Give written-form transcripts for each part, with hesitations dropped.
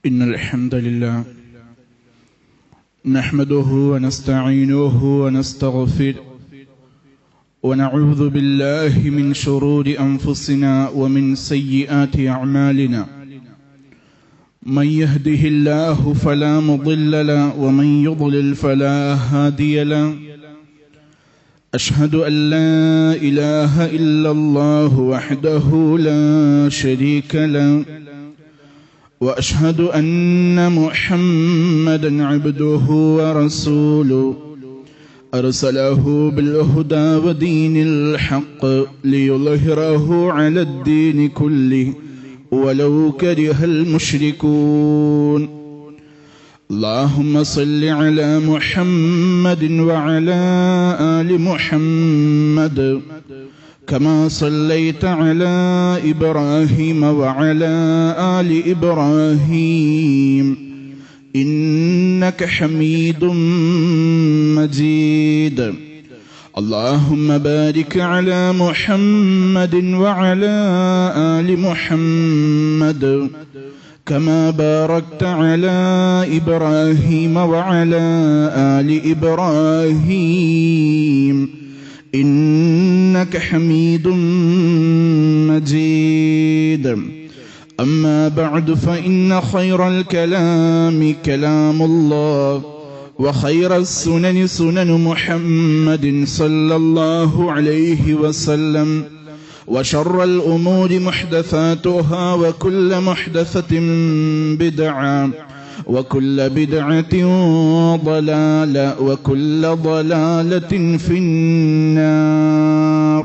إن الحمد لله نحمده ونستعينه ونستغفره ونعوذ بالله من شرور أنفسنا ومن سيئات أعمالنا من يهده الله فلا مضل له ومن يضلل فلا هادي له أشهد أن لا إله إلا الله وحده لا شريك له وأشهد أن محمدًا عبده ورسوله أرسله بالهدى ودين الحق ليظهره على الدين كله ولو كره المشركون اللهم صل على محمد وعلى آل محمد كما صليت على إبراهيم وعلى آل إبراهيم إنك حميد مجيد اللهم بارك على محمد وعلى آل محمد كما باركت على إبراهيم وعلى آل إبراهيم إنك حميد مجيد أما بعد فإن خير الكلام كلام الله وخير السنن سنن محمد صلى الله عليه وسلم وشر الأمور محدثاتها وكل محدثة بدعة وكل بدعة ضلالة وكل ضلالة في النار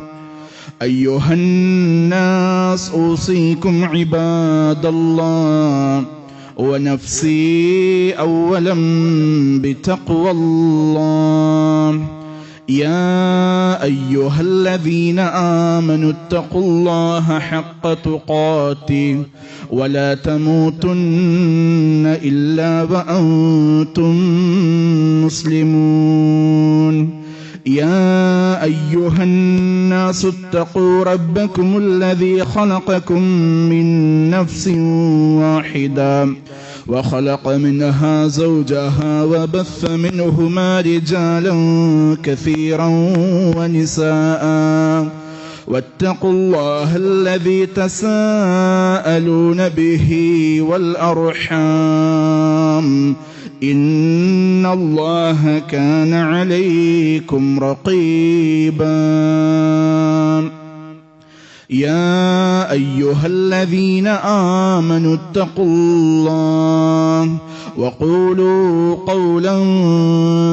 أيها الناس أوصيكم عباد الله ونفسي أولا بتقوى الله يا أيها الذين آمنوا اتقوا الله حق تقاته ولا تموتن إلا وأنتم مسلمون يا أيها الناس اتقوا ربكم الذي خلقكم من نفس واحدة وخلق منها زوجها وبث منهما رجالا كثيرا ونساء واتقوا الله الذي تساءلون به والأرحام إن الله كان عليكم رقيبا يا أيها الذين آمنوا اتقوا الله وقولوا قولا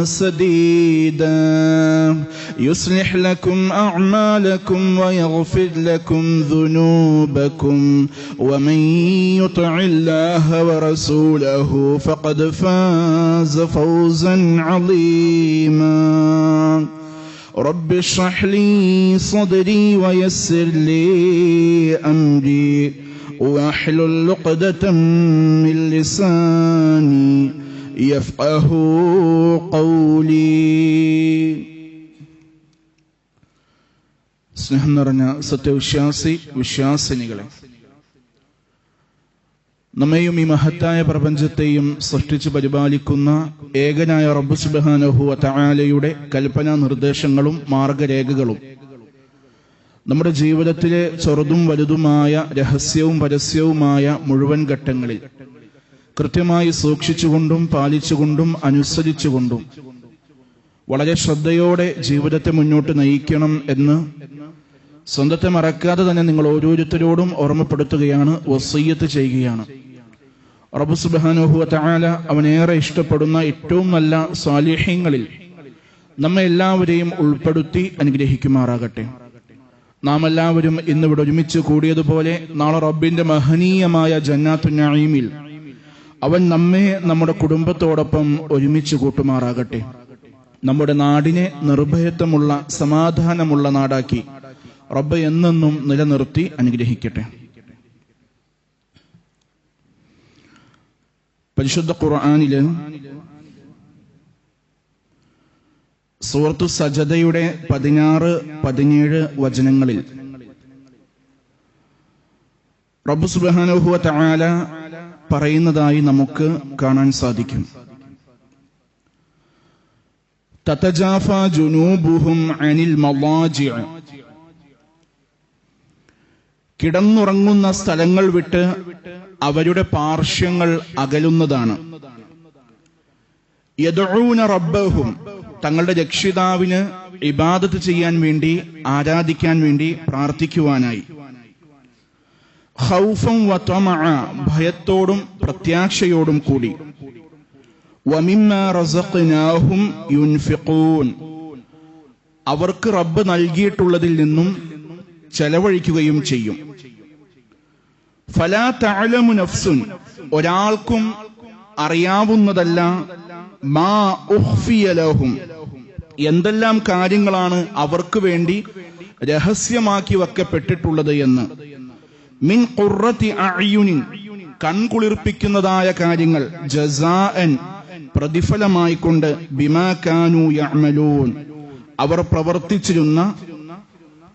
سديدا يصلح لكم أعمالكم ويغفر لكم ذنوبكم ومن يطع الله ورسوله فقد فاز فوزا عظيما رب اشرح لي صدري ويسر لي أمري واحلل عقدة من لساني يفقه قولي. സ്നേഹം നിറഞ്ഞ വിശ്വാസിനികളെ, നമ്മെയും ഈ മഹത്തായ പ്രപഞ്ചത്തെയും സൃഷ്ടിച്ചു പരിപാലിക്കുന്ന ഏകനായ റബ്ബ് സുബ്ഹാനഹു വ തആലയുടെ കൽപ്പനാ നിർദ്ദേശങ്ങളും മാർഗരേഖകളും നമ്മുടെ ജീവിതത്തിലെ ചെറുതും വലുതുമായ രഹസ്യവും പരസ്യവുമായ മുഴുവൻ ഘട്ടങ്ങളിൽ കൃത്യമായി സൂക്ഷിച്ചുകൊണ്ടും പാലിച്ചുകൊണ്ടും അനുസരിച്ചുകൊണ്ടും വളരെ ശ്രദ്ധയോടെ ജീവിതത്തെ മുന്നോട്ട് നയിക്കണം എന്ന് സ്വന്തത്തെ മറക്കാതെ തന്നെ നിങ്ങൾ ഓരോരുത്തരോടും ഓർമ്മപ്പെടുത്തുകയാണ്, വസിയ്യത്ത് ചെയ്യുകയാണ്. റബ്ബ് സുബ്ഹാനഹു വ തആല അവനേറെ ഇഷ്ടപ്പെടുന്ന ഏറ്റവും നല്ല സ്വാലിഹീങ്ങളിൽ നമ്മെ എല്ലാവരെയും ഉൾപ്പെടുത്തി അനുഗ്രഹിക്കുമാറാകട്ടെ. നാം എല്ലാവരും ഇന്നിവിടെ ഒരുമിച്ച് കൂടിയതുപോലെ നാളെ റബ്ബിന്റെ മഹനീയമായ ജന്നാത്തുൻ നഈമിൽ അവൻ നമ്മെ നമ്മുടെ കുടുംബത്തോടൊപ്പം ഒരുമിച്ച് കൂട്ടുമാറാകട്ടെ. നമ്മുടെ നാടിനെ നിർഭയത്വമുള്ള സമാധാനമുള്ള നാടാക്കി റബ്ബ് എന്നെന്നും നിലനിർത്തി അനുഗ്രഹിക്കട്ടെ. പരിശുദ്ധ ഖുർആനില് സൂറത്തു സജദയുടെ 16-17 വചനങ്ങളിൽ റബ്ബ് സുബ്ഹാനഹു വ തആല പറയുന്നതായി നമുക്ക് കാണാൻ സാധിക്കും. തതജാഫ ജുനൂബുഹും അനിൽ മളാജിഅ, കിടന്നുറങ്ങുന്ന സ്ഥലങ്ങൾ വിട്ട് അവരുടെ പാർശ്വങ്ങൾ അകലുന്നതാണ്. യദ്ഊന റബ്ബഹും, തങ്ങളുടെ രക്ഷിതാവിന് ഇബാദത്ത് ചെയ്യാൻ വേണ്ടി, ആരാധിക്കാൻ വേണ്ടി, പ്രാർത്ഥിക്കുവാനായി. ഖൗഫൻ വതമഅ, ഭയത്തോടും പ്രത്യാശയോടും കൂടി. വമിമ്മാ റസഖ്നാഹും യുൻഫിഖൂൻ, അവർക്ക് റബ്ബ് നൽകിയിട്ടുള്ളതിൽ നിന്നും ചെലവഴിക്കുകയും ചെയ്യും. ഫലാ തഅലമു നഫ്സുൻ, ഒരാൾക്കും അറിയാവുന്നതല്ല, മാ ഉഖ്ഫിയ ലഹും, എന്തെല്ലാം കാര്യങ്ങളാണ് അവർക്ക് വേണ്ടി രഹസ്യമാക്കി വെക്കപ്പെട്ടിട്ടുള്ളത് എന്ന്. മിൻ ഖുർറത്തി അഅ്യുനിൻ, കൺകുളിർപ്പിക്കുന്നതായ കാര്യങ്ങൾ, ജസാഅൻ, പ്രതിഫലമായിക്കൊണ്ട്, ബിമാ കാനൂ യഅമലൂൻ, അവർ പ്രവർത്തിച്ചിരുന്ന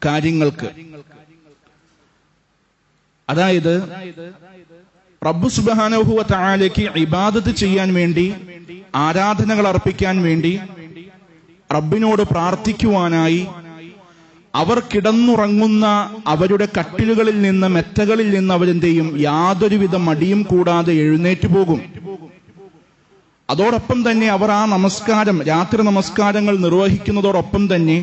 കാര്യങ്ങൾക്ക്. അതായത് റബ്ബ് സുബ്ഹാനഹു വ തആലയ്ക്ക് ഇബാദത്ത് ചെയ്യാൻ വേണ്ടി, ആരാധനകൾ അർപ്പിക്കാൻ വേണ്ടി, റബ്ബിനോട് പ്രാർത്ഥിക്കുവാനായി അവർ കിടന്നുറങ്ങുന്ന അവരുടെ കട്ടിലുകളിൽ നിന്ന്, മെത്തകളിൽ നിന്ന് അവരെന്ത് ചെയ്യും? യാതൊരുവിധ മടിയും കൂടാതെ എഴുന്നേറ്റ് പോകും. അതോടൊപ്പം തന്നെ അവർ ആ നമസ്കാരം, രാത്രി നമസ്കാരങ്ങൾ നിർവഹിക്കുന്നതോടൊപ്പം തന്നെ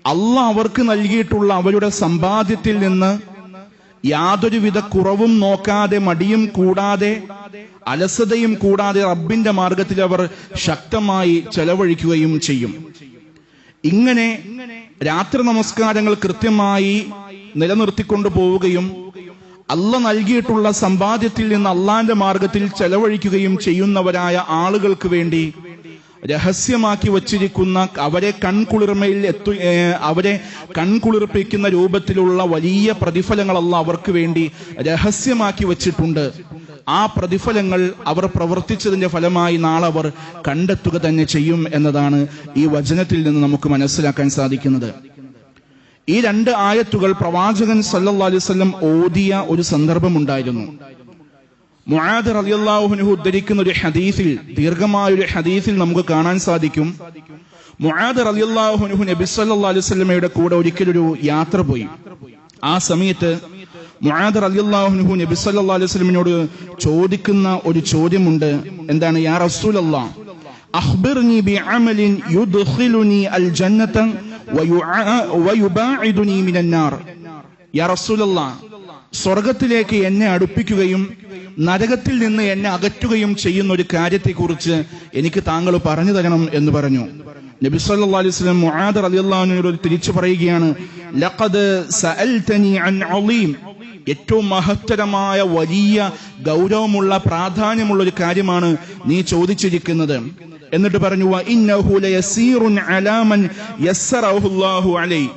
അല്ലാഹ് അവർക്ക് നൽകിയിട്ടുള്ള അവരുടെ സമ്പാദ്യത്തിൽ നിന്ന് യാതൊരുവിധ കുറവും നോക്കാതെ, മടിയും കൂടാതെ, അലസതയും കൂടാതെ റബ്ബിന്റെ മാർഗത്തിൽ അവർ ശക്തമായി ചെലവഴിക്കുകയും ചെയ്യും. ഇങ്ങനെ രാത്രി നമസ്കാരങ്ങൾ കൃത്യമായി നിലനിർത്തിക്കൊണ്ടു പോവുകയും അല്ലാഹ് നൽകിയിട്ടുള്ള സമ്പാദ്യത്തിൽ നിന്ന് അള്ളാന്റെ മാർഗത്തിൽ ചെലവഴിക്കുകയും ചെയ്യുന്നവരായ ആളുകൾക്ക് വേണ്ടി രഹസ്യമാക്കി വച്ചിരിക്കുന്ന, അവരെ കൺകുളിർപ്പിക്കുന്ന രൂപത്തിലുള്ള വലിയ പ്രതിഫലങ്ങൾ അല്ലാഹ് അവർക്ക് വേണ്ടി രഹസ്യമാക്കി വച്ചിട്ടുണ്ട്. ആ പ്രതിഫലങ്ങൾ അവർ പ്രവർത്തിച്ചതിന്റെ ഫലമായി നാളെ അവർ കണ്ടെത്തുക തന്നെ ചെയ്യും എന്നതാണ് ഈ വചനത്തിൽ നിന്ന് നമുക്ക് മനസ്സിലാക്കാൻ സാധിക്കുന്നത്. ഈ രണ്ട് ആയത്തുകൾ പ്രവാചകൻ സല്ലല്ലാഹു അലൈഹി വസല്ലം ഓതിയ ഒരു സന്ദർഭമുണ്ടായിരുന്നു. മുആദ് റളിയല്ലാഹു അൻഹു ഉദ്ധരിക്കുന്ന ഒരു ഹദീസിൽ, ദീർഘമായ ഒരു ഹദീസിൽ നമുക്ക് കാണാൻ സാധിക്കും, മുആദ് റളിയല്ലാഹു അൻഹു നബി സല്ലല്ലാഹു അലൈഹി വസല്ലമയുടെ കൂടെ ഒരിക്കലൊരു യാത്ര പോയി. ആ സമയത്ത് മുആദ് റളിയല്ലാഹു അൻഹു നബി സല്ലല്ലാഹു അലൈഹി വസല്ലമയോട് ചോദിക്കുന്ന ഒരു ചോദ്യമുണ്ട്. എന്താണ്? യാ റസൂലല്ലാഹ്, അഖ്ബിർനി ബിഅമലിൻ യുദ്ഖിലുനി അൽ ജന്നത വയുബാഇദുനി മിനൻ നാർ. യാ റസൂലല്ലാഹ്, സ്വർഗത്തിലേക്ക് എന്നെ അടുപ്പിക്കുകയും നരകത്തിൽ നിന്ന് എന്നെ അകറ്റുകയും ചെയ്യുന്ന ഒരു കാര്യത്തെക്കുറിച്ച് എനിക്ക് താങ്കൾ പറഞ്ഞു തരണം എന്ന് പറഞ്ഞു. നബി സല്ലല്ലാഹു അലൈഹി വസല്ലം മുആദ് റളിയല്ലാഹു അൻഹുവിനോട് തിരിച്ചു പറയുകയാണ്, ലഖദ് സഅൽതനി അൻ അളീം, ഏറ്റവും മഹത്തരമായ, വലിയ ഗൗരവമുള്ള, പ്രാധാന്യമുള്ള ഒരു കാര്യമാണ് നീ ചോദിച്ചിരിക്കുന്നത്. എന്നിട്ട് പറഞ്ഞു, വ ഇന്നഹു ലയസീറുൻ അലാ മൻ യസ്സറഹു അല്ലാഹു അലൈഹി,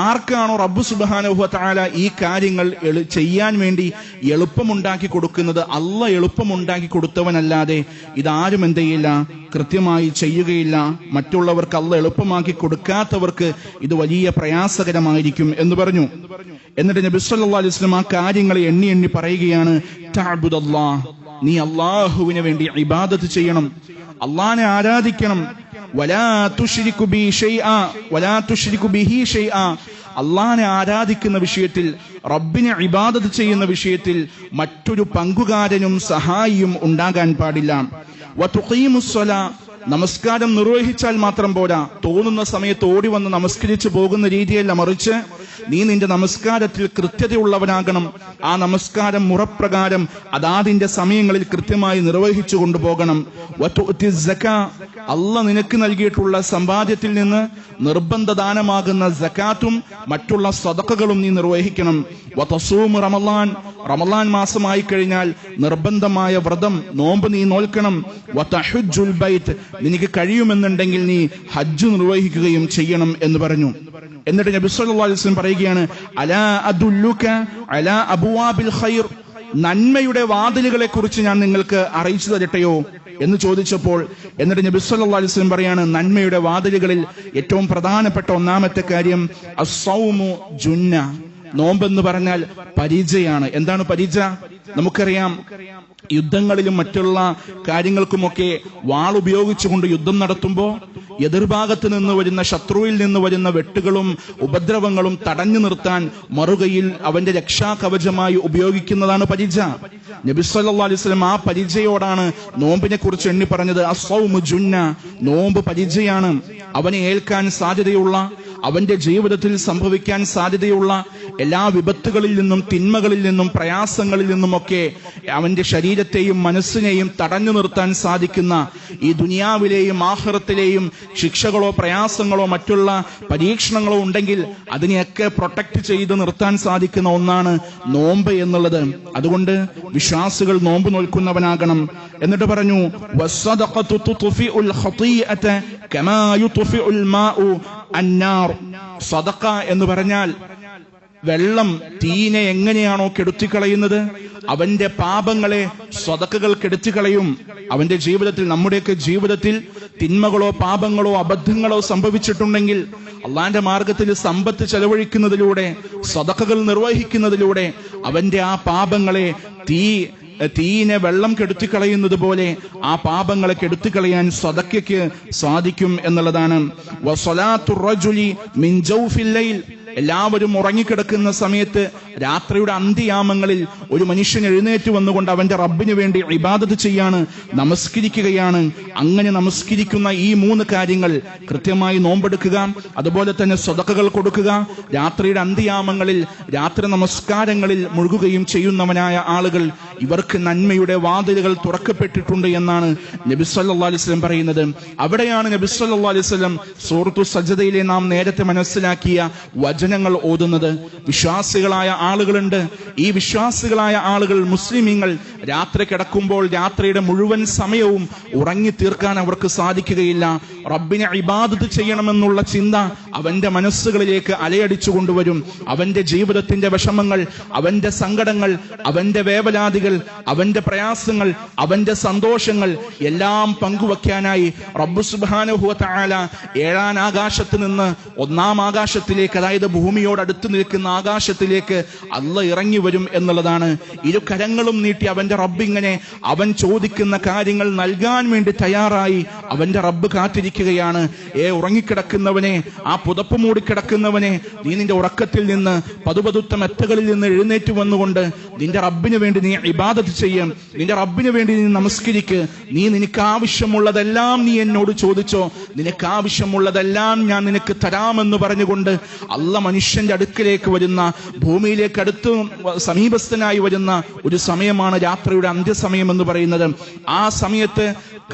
ആർക്കാണോ റബ്ബ് സുബ്ഹാനഹു വ തആല ഈ കാര്യങ്ങൾ ചെയ്യാൻ വേണ്ടി എളുപ്പമുണ്ടാക്കി കൊടുക്കുന്നത്, അല്ലാഹ് എളുപ്പമുണ്ടാക്കി കൊടുത്തവനല്ലാതെ ഇതാരും എന്ത് ചെയ്യില്ല, കൃത്യമായി ചെയ്യുകയില്ല. മറ്റുള്ളവർക്ക് അല്ലാഹ് എളുപ്പമാക്കി കൊടുക്കാത്തവർക്ക് ഇത് വലിയ പ്രയാസകരമായിരിക്കും എന്ന് പറഞ്ഞു. എന്നിട്ട് നബി സല്ലല്ലാഹു അലൈഹി വസല്ലം ആ കാര്യങ്ങളെ എണ്ണി എണ്ണി പറയുകയാണ്, തഅബ്ദുല്ലാഹ്, നീ അല്ലാഹുവിന് വേണ്ടി ഇബാദത്ത് ചെയ്യണം, അല്ലാഹനെ ആരാധിക്കണം. വലാ തുശ്രികു ബി ഷൈആ വലാ തുശ്രികു ബിഹി ഷൈആ, അല്ലാഹനെ ആരാധിക്കുന്ന വിഷയത്തിൽ, റബ്ബിനെ ഇബാദത്ത് ചെയ്യുന്ന വിഷയത്തിൽ മറ്റൊരു പങ്കുകാരനും സഹായിയും ഉണ്ടാകാൻ പാടില്ല. വതുഖീമുസ്സലാ, നമസ്കാരം നിർവഹിച്ചാൽ മാത്രം പോരാ, തോന്നുന്ന സമയത്ത് ഓടി വന്ന് നമസ്കരിച്ചു പോകുന്ന രീതിയല്ല, മറിച്ച് നീ നിന്റെ നമസ്കാരത്തിൽ കൃത്യതയുള്ളവനാകണം. ആ നമസ്കാരം മുറപ്രകാരം അതാതിന്റെ സമയങ്ങളിൽ കൃത്യമായി നിർവഹിച്ചു കൊണ്ടുപോകണം. അല്ലാഹ് നിനക്ക് നൽകിയിട്ടുള്ള സമ്പാദ്യത്തിൽ നിന്ന് നിർബന്ധ ദാനമാകുന്ന സകാത്തും മറ്റുള്ള സദഖകളും നീ നിർവഹിക്കണം. വതസൂമു റമളാൻ, റമളാൻ മാസമായി കഴിഞ്ഞാൽ നിർബന്ധമായ വ്രതം, നോമ്പ് നീ നോൽക്കണം. വതഹജ്ജുൽ ബൈത്ത്, നിനക്ക് കഴിയുമെന്നുണ്ടെങ്കിൽ നീ ഹജ്ജ് നിർവഹിക്കുകയും ചെയ്യണം എന്ന് പറഞ്ഞു. എന്നിട്ട് നബി സല്ലല്ലാഹു അലൈഹി വസല്ലം പറയുകയാണ്, അലാ അദുല്ലുക അലാ അബ്വാബിൽ ഖൈർ, നന്മയുടെ വാതിലുകളെ കുറിച്ച് ഞാൻ നിങ്ങൾക്ക് അറിയിച്ചു തരട്ടെയോ എന്ന് ചോദിച്ചപ്പോൾ, എന്നിട്ട് നബി സല്ലല്ലാഹു അലൈഹി വസല്ലം പറയാണ്, നന്മയുടെ വാതിലുകളിൽ ഏറ്റവും പ്രധാനപ്പെട്ട ഒന്നാമത്തെ കാര്യം അസ്സൗമു ജുന്ന, നോമ്പെന്ന് പറഞ്ഞാൽ പരിചയാണ്. എന്താണ് പരിച? നമുക്കറിയാം, യുദ്ധങ്ങളിലും മറ്റുള്ള കാര്യങ്ങൾക്കുമൊക്കെ വാൾ ഉപയോഗിച്ചുകൊണ്ട് യുദ്ധം നടത്തുമ്പോൾ എതിർഭാഗത്ത് നിന്ന് വരുന്ന, ശത്രുവിൽ നിന്ന് വരുന്ന വെട്ടുകളും ഉപദ്രവങ്ങളും തടഞ്ഞു നിർത്താൻ മറുകയിൽ അവന്റെ രക്ഷാകവചമായി ഉപയോഗിക്കുന്നതാണ് പരിച. നബി സല്ലല്ലാഹു അലൈഹി വസല്ലം ആ പരിചയോടാണ് നോമ്പിനെ കുറിച്ച് എണ്ണി പറഞ്ഞത്. അസ്സൗമു ജുന്ന, നോമ്പ് പരിചയാണ്. അവനെ ഏൽക്കാൻ സാധ്യതയുള്ള, അവന്റെ ജീവിതത്തിൽ സംഭവിക്കാൻ സാധ്യതയുള്ള എല്ലാ വിപത്തുകളിൽ നിന്നും, തിന്മകളിൽ നിന്നും, പ്രയാസങ്ങളിൽ നിന്നുമൊക്കെ അവന്റെ ശരീരത്തെയും മനസ്സിനെയും തടഞ്ഞു നിർത്താൻ സാധിക്കുന്ന, ഈ ദുനിയാവിലെയും ആഖിറത്തിലെയും ശിക്ഷകളോ പ്രയാസങ്ങളോ മറ്റുള്ള പരീക്ഷണങ്ങളോ ഉണ്ടെങ്കിൽ അതിനെയൊക്കെ പ്രൊട്ടക്ട് ചെയ്ത് നിർത്താൻ സാധിക്കുന്ന ഒന്നാണ് നോമ്പ് എന്നുള്ളത്. അതുകൊണ്ട് വിശ്വാസികൾ നോമ്പ് നോൽക്കുന്നവനാകണം. എന്നിട്ട് പറഞ്ഞു, വസ്സദഖതു തുത്ഫിഉൽ ഖതീഅത കമാ യുത്ഫിഉൽ മാഉ അന്നാർ. സദഖ എന്ന് പറഞ്ഞാൽ വെള്ളം തീനെ എങ്ങനെയാണോ കെടുത്തിക്കളയുന്നത്, അവന്റെ പാപങ്ങളെ സ്വതക്കകൾ കെടുത്തിക്കളയും. അവന്റെ ജീവിതത്തിൽ, നമ്മുടെയൊക്കെ ജീവിതത്തിൽ തിന്മകളോ പാപങ്ങളോ അബദ്ധങ്ങളോ സംഭവിച്ചിട്ടുണ്ടെങ്കിൽ അള്ളാന്റെ മാർഗത്തിൽ സമ്പത്ത് ചെലവഴിക്കുന്നതിലൂടെ, സ്വതക്കകൾ നിർവഹിക്കുന്നതിലൂടെ അവന്റെ ആ പാപങ്ങളെ തീനെ വെള്ളം കെടുത്തിക്കളയുന്നത് പോലെ ആ പാപങ്ങളെ കെടുത്തിക്കളയാൻ സദക്കയ്ക്ക് സാധിക്കും എന്നുള്ളതാണ്. വസ്സലാത്തുർ റജുലി മിൻ ജൗഫിൽ ലൈൽ, എല്ലാവരും ഉറങ്ങിക്കിടക്കുന്ന സമയത്ത് രാത്രിയുടെ അന്ത്യയാമങ്ങളിൽ ഒരു മനുഷ്യൻ എഴുന്നേറ്റ് വന്നുകൊണ്ട് അവന്റെ റബ്ബിന് വേണ്ടി ഇബാദത്ത് ചെയ്യാണ്, നമസ്കരിക്കുകയാണ്. അങ്ങനെ നമസ്കരിക്കുന്ന ഈ 3 കാര്യങ്ങൾ, കൃത്യമായി നോമ്പെടുക്കുക, അതുപോലെ തന്നെ സ്വതക്കകൾ കൊടുക്കുക, രാത്രിയുടെ അന്ത്യയാമങ്ങളിൽ രാത്രി നമസ്കാരങ്ങളിൽ മുഴുകുകയും ചെയ്യുന്നവനായ ആളുകൾ, ഇവർക്ക് നന്മയുടെ വാതിലുകൾ തുറക്കപ്പെട്ടിട്ടുണ്ട് എന്നാണ് നബി സല്ലല്ലാഹു അലൈഹി വസല്ലം പറയുന്നത്. അവിടെയാണ് നബി സല്ലല്ലാഹു അലൈഹി വസല്ലം സൂറത്തു സജ്ദയിലെ നാം നേരത്തെ മനസ്സിലാക്കിയ വചനങ്ങൾ ഓതുന്നത്. വിശ്വാസികളായ ആളുകളുണ്ട്. ഈ വിശ്വാസികളായ ആളുകൾ, മുസ്ലിമീങ്ങൾ, രാത്രി കിടക്കുമ്പോൾ രാത്രിയുടെ മുഴുവൻ സമയവും ഉറങ്ങി തീർക്കാൻ അവർക്ക് സാധിക്കുകയില്ല. റബ്ബിനെ ഇബാദത്ത് ചെയ്യണമെന്നുള്ള ചിന്ത അവന്റെ മനസ്സുകളിലേക്ക് അലയടിച്ചു കൊണ്ടുവരും. അവന്റെ ജീവിതത്തിന്റെ വിഷമങ്ങൾ, അവന്റെ സങ്കടങ്ങൾ, അവന്റെ വേവലാതികൾ, അവന്റെ പ്രയാസങ്ങൾ, അവന്റെ സന്തോഷങ്ങൾ എല്ലാം പങ്കുവെക്കാനായി റബ്ബ് സുബ്ഹാനഹു വ തആല 7ാം ആകാശത്ത് നിന്ന് 1ാം ആകാശത്തിലേക്ക്, അതായത് ഭൂമിയോട് അടുത്ത് നിൽക്കുന്ന ആകാശത്തിലേക്ക് അല്ലാഹ് ഇറങ്ങി വരും എന്നുള്ളതാണ്. ഇരു കരങ്ങളും നീട്ടി അവന്റെ റബ്ബ് ഇങ്ങനെ അവൻ ചോദിക്കുന്ന കാര്യങ്ങൾ നൽകാൻ വേണ്ടി തയ്യാറായി അവന്റെ റബ്ബ് കാത്തിരിക്കുകയാണ്. ഉറങ്ങിക്കിടക്കുന്നവനെ, ആ പുതപ്പ് മൂടിക്കിടക്കുന്നവനെ, നീ നിന്റെ ഉറക്കത്തിൽ നിന്ന്, പതുപതുത്ത മെത്തകളിൽ നിന്ന് എഴുന്നേറ്റ് വന്നുകൊണ്ട് നിന്റെ റബ്ബിന് വേണ്ടി നീ ഇബാദത്ത് ചെയ്യും, നിന്റെ റബ്ബിന് വേണ്ടി നീ നമസ്കരിക്ക്. നിനക്ക് ആവശ്യമുള്ളതെല്ലാം നീ എന്നോട് ചോദിച്ചോ, നിനക്ക് ആവശ്യമുള്ളതെല്ലാം ഞാൻ നിനക്ക് തരാമെന്ന് പറഞ്ഞുകൊണ്ട് അല്ലാഹ് മനുഷ്യന്റെ അടുക്കിലേക്ക് വരുന്ന, ഭൂമിയിലേക്ക് അടുത്ത് സമീപസ്ഥനായി വരുന്ന ഒരു സമയമാണ് രാത്രിയുടെ അന്ത്യസമയം എന്ന് പറയുന്നത്. ആ സമയത്ത്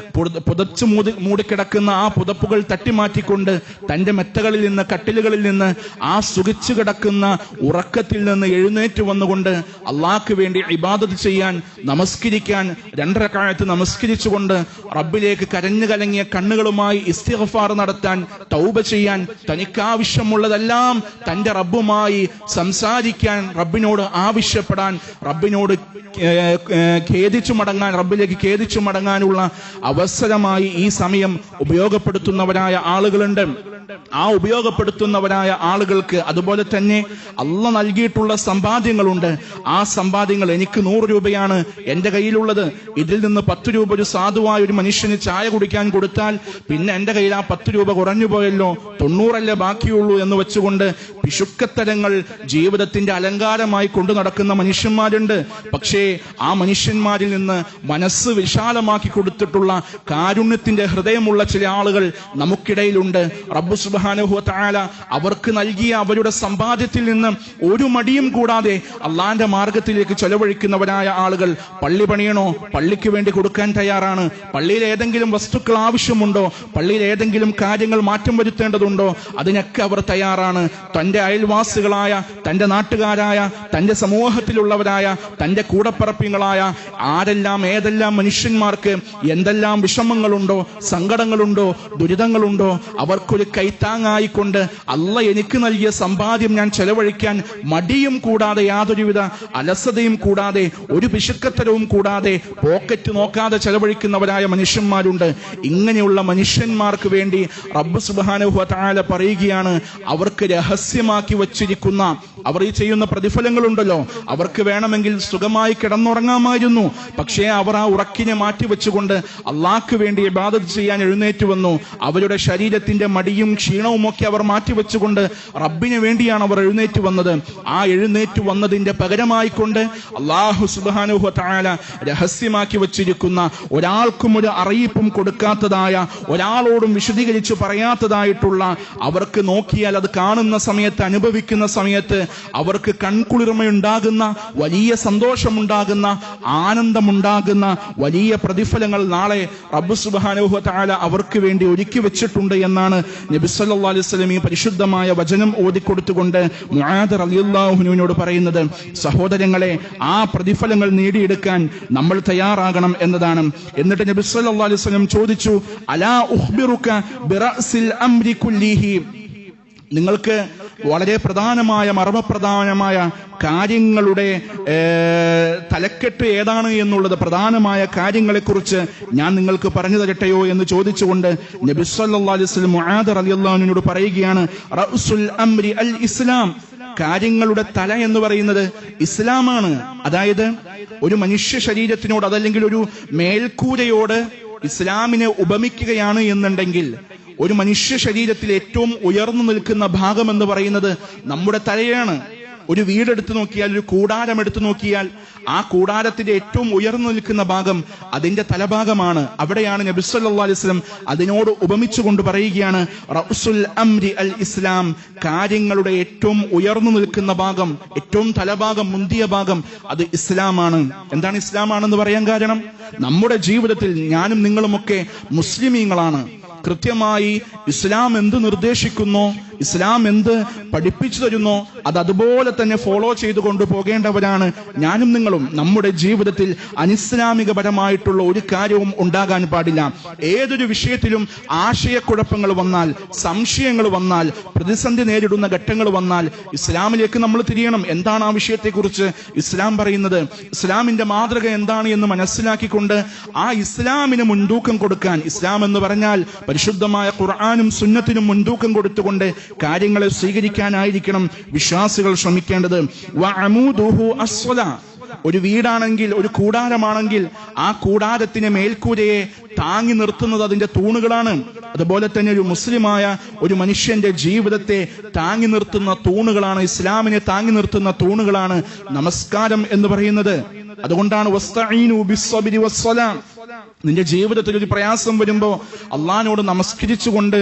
പുതച്ചു മൂടിക്കിടക്കുന്ന ആ പുതപ്പുകൾ തട്ടിമാറ്റിക്കൊണ്ട് തന്റെ മെത്തകളിൽ നിന്ന്, കട്ടിലുകളിൽ നിന്ന്, ആ സുഖിച്ചു കിടക്കുന്ന ഉറക്കത്തിൽ നിന്ന് എഴുന്നേറ്റ് വന്നുകൊണ്ട് അള്ളാഹ്ക്ക് വേണ്ടി ഇബാദത്ത് ചെയ്യാൻ, നമസ്കരിക്കാൻ, 2 റക്അത്ത് നമസ്കരിച്ചുകൊണ്ട് റബ്ബിലേക്ക് കരഞ്ഞു കലങ്ങിയ കണ്ണുകളുമായി ഇസ്തിഗ്ഫാർ നടത്താൻ, തൗബ ചെയ്യാൻ, തനിക്കാവശ്യമുള്ളതെല്ലാം തന്റെ റബ്ബുമായി സംസാരിക്കാൻ, റബ്ബിനോട് ആവശ്യപ്പെടാൻ, റബ്ബിനോട് ഖേദിച്ചു മടങ്ങാൻ, റബ്ബിലേക്ക് ഖേദിച്ചു മടങ്ങാനുള്ള അവസരമായി ഈ സമയം ഉപയോഗപ്പെടുത്തുന്നവരായ ആളുകളുണ്ട്. ആ ഉപയോഗപ്പെടുത്തുന്നവരായ ആളുകൾക്ക് അതുപോലെ തന്നെ അല്ലാഹ് നൽകിയിട്ടുള്ള സമ്പാദ്യങ്ങളുണ്ട്. ആ സമ്പാദ്യങ്ങൾ, എനിക്ക് 100 രൂപയാണ് എന്റെ കയ്യിലുള്ളത്, ഇതിൽ നിന്ന് 10 രൂപ ഒരു സാധുവായ ഒരു മനുഷ്യന് ചായ കുടിക്കാൻ കൊടുത്താൽ പിന്നെ എന്റെ കയ്യിൽ ആ 10 രൂപ കുറഞ്ഞു പോയല്ലോ, 90 ബാക്കിയുള്ളൂ എന്ന് വെച്ചുകൊണ്ട് പിശുക്കത്തരങ്ങൾ ജീവിതത്തിന്റെ അലങ്കാരമായി കൊണ്ടു നടക്കുന്ന മനുഷ്യന്മാരുണ്ട്. പക്ഷേ ആ മനുഷ്യന്മാരിൽ നിന്ന് മനസ്സ് വിശാലമാക്കി കൊടുത്തിട്ടുള്ള കാരുണ്യത്തിന്റെ ഹൃദയമുള്ള ചില ആളുകൾ നമുക്കിടയിലുണ്ട്. റബ്ബ് സുബ്ഹാനഹു വ തആല അവർക്ക് നൽകിയ അവരുടെ സമ്പാദ്യത്തിൽ നിന്ന് ഒരു മടിയും കൂടാതെ അള്ളാന്റെ മാർഗത്തിലേക്ക് ചെലവഴിക്കുന്നവരായ ആളുകൾ. പള്ളി പണിയണോ, പള്ളിക്ക് വേണ്ടി കൊടുക്കാൻ തയ്യാറാണ്. പള്ളിയിൽ ഏതെങ്കിലും വസ്തുക്കൾ ആവശ്യമുണ്ടോ, പള്ളിയിൽ ഏതെങ്കിലും കാര്യങ്ങൾ മാറ്റം വരുത്തേണ്ടതുണ്ടോ, അതിനൊക്കെ അവർ തയ്യാറാണ്. തന്റെ അയൽവാസികളായ, തന്റെ നാട്ടുകാരായ, തന്റെ സമൂഹത്തിലുള്ളവരായ, തന്റെ കൂടപ്പിറപ്പികളായ ആരെല്ലാം ഏതെല്ലാം മനുഷ്യന്മാർക്ക് എന്തെല്ലാം വിഷമങ്ങളുണ്ടോ, സങ്കടങ്ങളുണ്ടോ, ദുരിതങ്ങളുണ്ടോ, അവർക്കൊരു കൈ കൈത്താങ്ങായിക്കൊണ്ട് അള്ള എനിക്ക് നൽകിയ സമ്പാദ്യം ഞാൻ ചെലവഴിക്കാൻ മടിയും കൂടാതെ, യാതൊരുവിധ അലസതയും കൂടാതെ, ഒരു പിശുക്കത്തരവും കൂടാതെ, പോക്കറ്റ് നോക്കാതെ ചെലവഴിക്കുന്നവരായ മനുഷ്യന്മാരുണ്ട്. ഇങ്ങനെയുള്ള മനുഷ്യന്മാർക്ക് വേണ്ടി റബ്ബ് സുബ്ഹാനഹു വ തആല പറയുകയാണ്, അവർക്ക് രഹസ്യമാക്കി വച്ചിരിക്കുന്ന അവർ ഈ ചെയ്യുന്ന പ്രതിഫലങ്ങളുണ്ടല്ലോ, അവർക്ക് വേണമെങ്കിൽ സുഖമായി കിടന്നുറങ്ങാമായിരുന്നു. പക്ഷേ അവർ ആ ഉറക്കിനെ മാറ്റിവെച്ചുകൊണ്ട് അള്ളാഹ്ക്ക് വേണ്ടി ഇബാദത്ത് ചെയ്യാൻ എഴുന്നേറ്റ് വന്നു. അവരുടെ ശരീരത്തിന്റെ മടിയും ക്ഷീണവും ഒക്കെ അവർ മാറ്റിവെച്ചുകൊണ്ട് റബ്ബിന് വേണ്ടിയാണ് അവർ എഴുന്നേറ്റ് വന്നത്. ആ എഴുന്നേറ്റ് വന്നതിന്റെ പകരമായിക്കൊണ്ട് അള്ളാഹു സുബ്ഹാനഹു വ തആല രഹസ്യമാക്കി വച്ചിരിക്കുന്ന, ഒരാൾക്കും ഒരു അറിയിപ്പും കൊടുക്കാത്തതായ, ഒരാളോടും വിശദീകരിച്ച് പറയാത്തതായിട്ടുള്ള, അവർക്ക് നോക്കിയാൽ അത് കാണുന്ന സമയത്ത്, അനുഭവിക്കുന്ന സമയത്ത് അവർക്ക് കൺകുളിർമയുണ്ടാകുന്ന, വലിയ സന്തോഷമുണ്ടാകുന്ന, ആനന്ദമുണ്ടാകുന്ന വലിയ പ്രതിഫലങ്ങൾ നാളെ റബ്ബ് സുബ്ഹാനഹു വ തആല അവർക്ക് വേണ്ടി ഒരുക്കി വെച്ചിട്ടുണ്ട് എന്നാണ് നബി സല്ലല്ലാഹു അലൈഹി വസല്ലം ഈ പരിശുദ്ധമായ വചനം ഓതിക്കൊടുത്തുകൊണ്ട് മുആദ് റളിയല്ലാഹു അൻഹുവിനോട് പറയുന്നത്. സഹോദരങ്ങളെ, ആ പ്രതിഫലങ്ങൾ നേടിയെടുക്കാൻ നമ്മൾ തയ്യാറാകണം എന്നതാണ്. എന്നിട്ട് നബി സല്ലല്ലാഹു അലൈഹി വസല്ലം ചോദിച്ചു, അലാ ഉഖ്ബിറുക ബിറഅസിൽ അംരി കുല്ലിഹി, നിങ്ങൾക്ക് വളരെ പ്രധാനമായ, മർമ്മപ്രധാനമായ കാര്യങ്ങളുടെ തലക്കെട്ട് ഏതാണ് എന്നുള്ളത്, പ്രധാനമായ കാര്യങ്ങളെക്കുറിച്ച് ഞാൻ നിങ്ങൾക്ക് പറഞ്ഞു തരട്ടെയോ എന്ന് ചോദിച്ചുകൊണ്ട് നബി സല്ലല്ലാഹു അലൈഹി വസല്ലം മുആദ് റളിയല്ലാഹു അൻഹുവിനോട് പറയുകയാണ്, റഅസുൽ അംരി അൽ ഇസ്ലാം, കാര്യങ്ങളുടെ തല എന്ന് പറയുന്നത് ഇസ്ലാമാണ്. അതായത് ഒരു മനുഷ്യ ശരീരത്തിനോട്, അതല്ലെങ്കിൽ ഒരു മേൽക്കൂരയോട് ഇസ്ലാമിനെ ഉപമിക്കുകയാണ് എന്നുണ്ടെങ്കിൽ, ഒരു മനുഷ്യ ശരീരത്തിൽ ഏറ്റവും ഉയർന്നു നിൽക്കുന്ന ഭാഗം എന്ന് പറയുന്നത് നമ്മുടെ തലയാണ്. ഒരു വീടെടുത്ത് നോക്കിയാൽ, ഒരു കൂടാരം എടുത്തു നോക്കിയാൽ, ആ കൂടാരത്തിന്റെ ഏറ്റവും ഉയർന്നു നിൽക്കുന്ന ഭാഗം അതിന്റെ തലഭാഗമാണ്. അവിടെയാണ് നബി സല്ലല്ലാഹു അലൈഹി വസല്ലം അതിനോട് ഉപമിച്ചുകൊണ്ട് പറയുകയാണ്, റഅസുൽ അംരി അൽ ഇസ്ലാം, കാര്യങ്ങളുടെ ഏറ്റവും ഉയർന്നു നിൽക്കുന്ന ഭാഗം, ഏറ്റവും തലഭാഗം, മുന്തിയ ഭാഗം അത് ഇസ്ലാമാണ്. എന്താണ് ഇസ്ലാമാണെന്ന് പറയാൻ കാരണം, നമ്മുടെ ജീവിതത്തിൽ ഞാനും നിങ്ങളുമൊക്കെ മുസ്ലിമീങ്ങളാണ്. കൃത്യമായി ഇസ്ലാം എന്ത് നിർദ്ദേശിക്കുന്നോ, ഇസ്ലാം എന്ത് പഠിപ്പിച്ചു തരുന്നോ, അത് അതുപോലെ തന്നെ ഫോളോ ചെയ്തുകൊണ്ട് പോകേണ്ടവരാണ് ഞാനും നിങ്ങളും. നമ്മുടെ ജീവിതത്തിൽ അനിസ്ലാമികപരമായിട്ടുള്ള ഒരു കാര്യവും ഉണ്ടാകാൻ പാടില്ല. ഏതൊരു വിഷയത്തിലും ആശയക്കുഴപ്പങ്ങൾ വന്നാൽ, സംശയങ്ങൾ വന്നാൽ, പ്രതിസന്ധി നേരിടുന്ന ഘട്ടങ്ങൾ വന്നാൽ ഇസ്ലാമിലേക്ക് നമ്മൾ തിരിയണം. എന്താണ് ആ വിഷയത്തെക്കുറിച്ച് ഇസ്ലാം പറയുന്നത്, ഇസ്ലാമിന്റെ മാതൃക എന്താണ് എന്ന് മനസ്സിലാക്കിക്കൊണ്ട് ആ ഇസ്ലാമിന് മുൻതൂക്കം കൊടുക്കാൻ, ഇസ്ലാം എന്ന് പറഞ്ഞാൽ പരിശുദ്ധമായ ഖുർആനും സുന്നത്തിനും മുൻതൂക്കം കൊടുത്തുകൊണ്ട് കാര്യങ്ങളെ സ്വീകരിക്കാനായിരിക്കണം വിശ്വാസികൾ ശ്രമിക്കേണ്ടത്. വഅമൂദുഹു അസ്സലാ, ഒരു വീടാണെങ്കിൽ, ഒരു കൂടാരമാണെങ്കിൽ, ആ കൂടാരത്തിന് മേൽക്കൂരയെ താങ്ങി നിർത്തുന്നത് അതിന്റെ തൂണുകളാണ്. അതുപോലെ തന്നെ ഒരു മുസ്ലിമായ ഒരു മനുഷ്യന്റെ ജീവിതത്തെ താങ്ങി നിർത്തുന്ന തൂണുകളാണ്, ഇസ്ലാമിനെ താങ്ങി നിർത്തുന്ന തൂണുകളാണ് നമസ്കാരം എന്ന് പറയുന്നത്. അതുകൊണ്ടാണ് വസ്തഈനു ബിസ്സബ്രി വസ്സലാം, നിന്റെ ജീവിതത്തിൽ ഒരു പ്രയാസം വരുമ്പോ അള്ളാഹിനോട് നമസ്കരിച്ചുകൊണ്ട്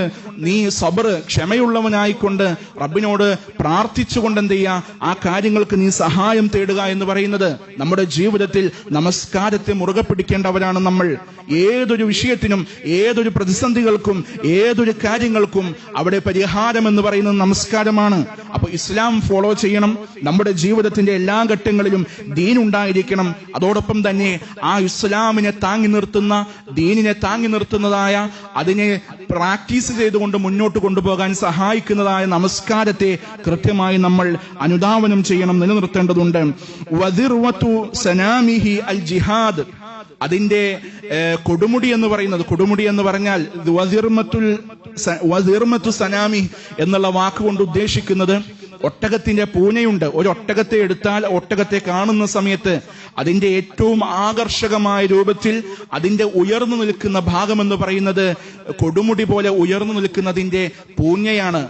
നീ സബർ, ക്ഷമയുള്ളവനായിക്കൊണ്ട് റബ്ബിനോട് പ്രാർത്ഥിച്ചുകൊണ്ട് എന്ത് ചെയ്യുക, ആ കാര്യങ്ങൾക്ക് നീ സഹായം തേടുക എന്ന് പറയുന്നത്. നമ്മുടെ ജീവിതത്തിൽ നമസ്കാരത്തെ മുറുകെ പിടിക്കേണ്ടവരാണ് നമ്മൾ. ഏതൊരു വിഷയത്തിനും, ഏതൊരു പ്രതിസന്ധികൾക്കും, ഏതൊരു കാര്യങ്ങൾക്കും അവിടെ പരിഹാരം എന്ന് പറയുന്നത് നമസ്കാരമാണ്. അപ്പൊ ഇസ്ലാം ഫോളോ ചെയ്യണം. നമ്മുടെ ജീവിതത്തിന്റെ എല്ലാ ഘട്ടങ്ങളിലും ദീൻ ഉണ്ടായിരിക്കണം. അതോടൊപ്പം തന്നെ ആ ഇസ്ലാമിനെ താങ്ങി നിർത്തുന്ന, ദീനിനെ താങ്ങി നിർത്തുന്നതായ, അതിനെ പ്രാക്ടീസ് ചെയ്തുകൊണ്ട് മുന്നോട്ട് കൊണ്ടുപോകാൻ സഹായിക്കുന്നതായ നമസ്കാരത്തെ കൃത്യമായി നമ്മൾ അനുധാവനം ചെയ്യണം, നിലനിർത്തേണ്ടതുണ്ട്. വദിർവതു സനാമിഹി അൽ ജിഹാദ്, അതിന്റെ കൊടുമുടി എന്ന് പറയുന്നത്, കൊടുമുടി എന്ന് പറഞ്ഞാൽ വദിർമത്തു സനാമി എന്നുള്ള വാക്കുകൊണ്ട് ഉദ്ദേശിക്കുന്നത് ഒട്ടകത്തിന്റെ പൂനയുണ്ട്. ഒരു ഒട്ടകത്തെ എടുത്താൽ ഒട്ടകത്തെ കാണുന്ന സമയത്ത് അതിന്റെ ഏറ്റവും ആകർഷകമായ രൂപത്തിൽ അതിന്റെ ഉയർന്നു നിൽക്കുന്ന ഭാഗം എന്ന് പറയുന്നത് കൊടുമുടി പോലെ ഉയർന്നു നിൽക്കുന്നതിന്റെ പൂഞ്ഞയാണ്.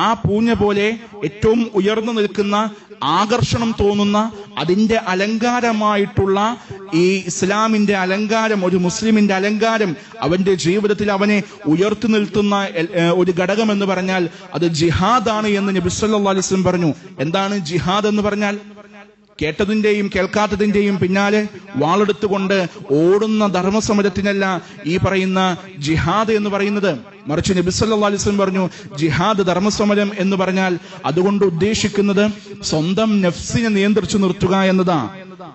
ആ പൂഞ്ഞ പോലെ ഏറ്റവും ഉയർന്നു നിൽക്കുന്ന, ആകർഷണം തോന്നുന്ന, അതിന്റെ അലങ്കാരമായിട്ടുള്ള ഈ ഇസ്ലാമിന്റെ അലങ്കാരം, ഒരു മുസ്ലിമിന്റെ അലങ്കാരം, അവന്റെ ജീവിതത്തിൽ അവനെ ഉയർത്തി നിർത്തുന്ന ഒരു ഘടകം എന്ന് പറഞ്ഞാൽ അത് ജിഹാദാണ് എന്ന് നബി സല്ലല്ലാഹു അലൈഹി വസല്ലം പറഞ്ഞു. എന്താണ് ജിഹാദ് എന്ന് പറഞ്ഞാൽ? കേട്ടതിന്റെയും കേൾക്കാത്തതിന്റെയും പിന്നാലെ വാളെടുത്തുകൊണ്ട് ഓടുന്ന ധർമ്മസമരത്തിനല്ല ഈ പറയുന്ന ജിഹാദ് എന്ന് പറയുന്നത്. മറിച്ച് നബി സല്ലല്ലാഹു അലൈഹി വസല്ലം പറഞ്ഞു, ജിഹാദ്, ധർമ്മസമരം എന്ന് പറഞ്ഞാൽ അതുകൊണ്ട് ഉദ്ദേശിക്കുന്നത് സ്വന്തം നഫ്സിനെ നിയന്ത്രിച്ചു നിർത്തുക എന്നതാണ്.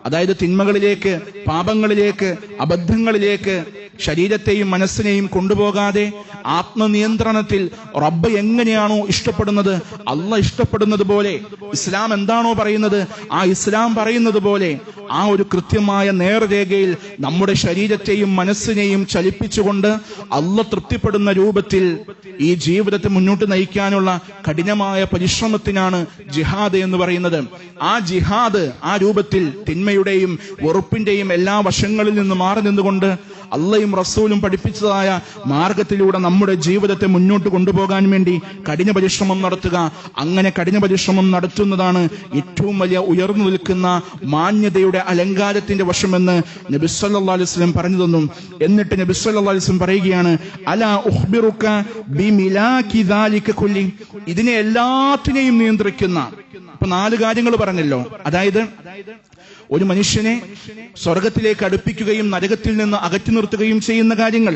അതായത് തിന്മകളിലേക്ക്, പാപങ്ങളിലേക്ക്, അബദ്ധങ്ങളിലേക്ക് ശരീരത്തെയും മനസ്സിനെയും കൊണ്ടുപോകാതെ ആത്മനിയന്ത്രണത്തിൽ റബ്ബ് എങ്ങനെയാണോ ഇഷ്ടപ്പെടുന്നത്, അള്ളാഹ് ഇഷ്ടപ്പെടുന്നത് പോലെ, ഇസ്ലാം എന്താണോ പറയുന്നത് ആ ഇസ്ലാം പറയുന്നത് പോലെ ആ ഒരു കൃത്യമായ നേർരേഖയിൽ നമ്മുടെ ശരീരത്തെയും മനസ്സിനെയും ചലിപ്പിച്ചുകൊണ്ട് അള്ളാഹ് തൃപ്തിപ്പെടുന്ന രൂപത്തിൽ ഈ ജീവിതത്തെ മുന്നോട്ട് നയിക്കാനുള്ള കഠിനമായ പരിശ്രമത്തിനാണ് ജിഹാദ് എന്ന് പറയുന്നത്. ആ ജിഹാദ് ആ രൂപത്തിൽ തിന്മയുടെയും വെറുപ്പിന്റെയും എല്ലാ വശങ്ങളിൽ നിന്ന് മാറി നിന്നുകൊണ്ട് അള്ളയും റസൂലും പഠിപ്പിച്ചതായ മാർഗത്തിലൂടെ നമ്മുടെ ജീവിതത്തെ മുന്നോട്ട് കൊണ്ടുപോകാൻ വേണ്ടി കഠിന പരിശ്രമം നടത്തുക. അങ്ങനെ കഠിന പരിശ്രമം നടത്തുന്നതാണ് ഏറ്റവും വലിയ ഉയർന്നു നിൽക്കുന്ന മാന്യതയുടെ അലങ്കാരത്തിന്റെ വശമെന്ന് നബി സല്ലല്ലാഹു അലൈഹി വസല്ലം പറഞ്ഞു തന്നു. എന്നിട്ട് നബി സല്ലല്ലാഹു അലൈഹി വസല്ലം പറയുകയാണ്, അലാ ഉഖ്ബിറുക ബിമിലാകി ദാലിക കുല്ലി, ഇതിനെ എല്ലാത്തിനെയും നിയന്ത്രിക്കുന്ന. ഇപ്പൊ 4 കാര്യങ്ങൾ പറഞ്ഞല്ലോ. അതായത് ഒരു മനുഷ്യനെ സ്വർഗത്തിലേക്ക് അടുപ്പിക്കുകയും നരകത്തിൽ നിന്ന് അകറ്റി നിർത്തുകയും ചെയ്യുന്ന കാര്യങ്ങൾ.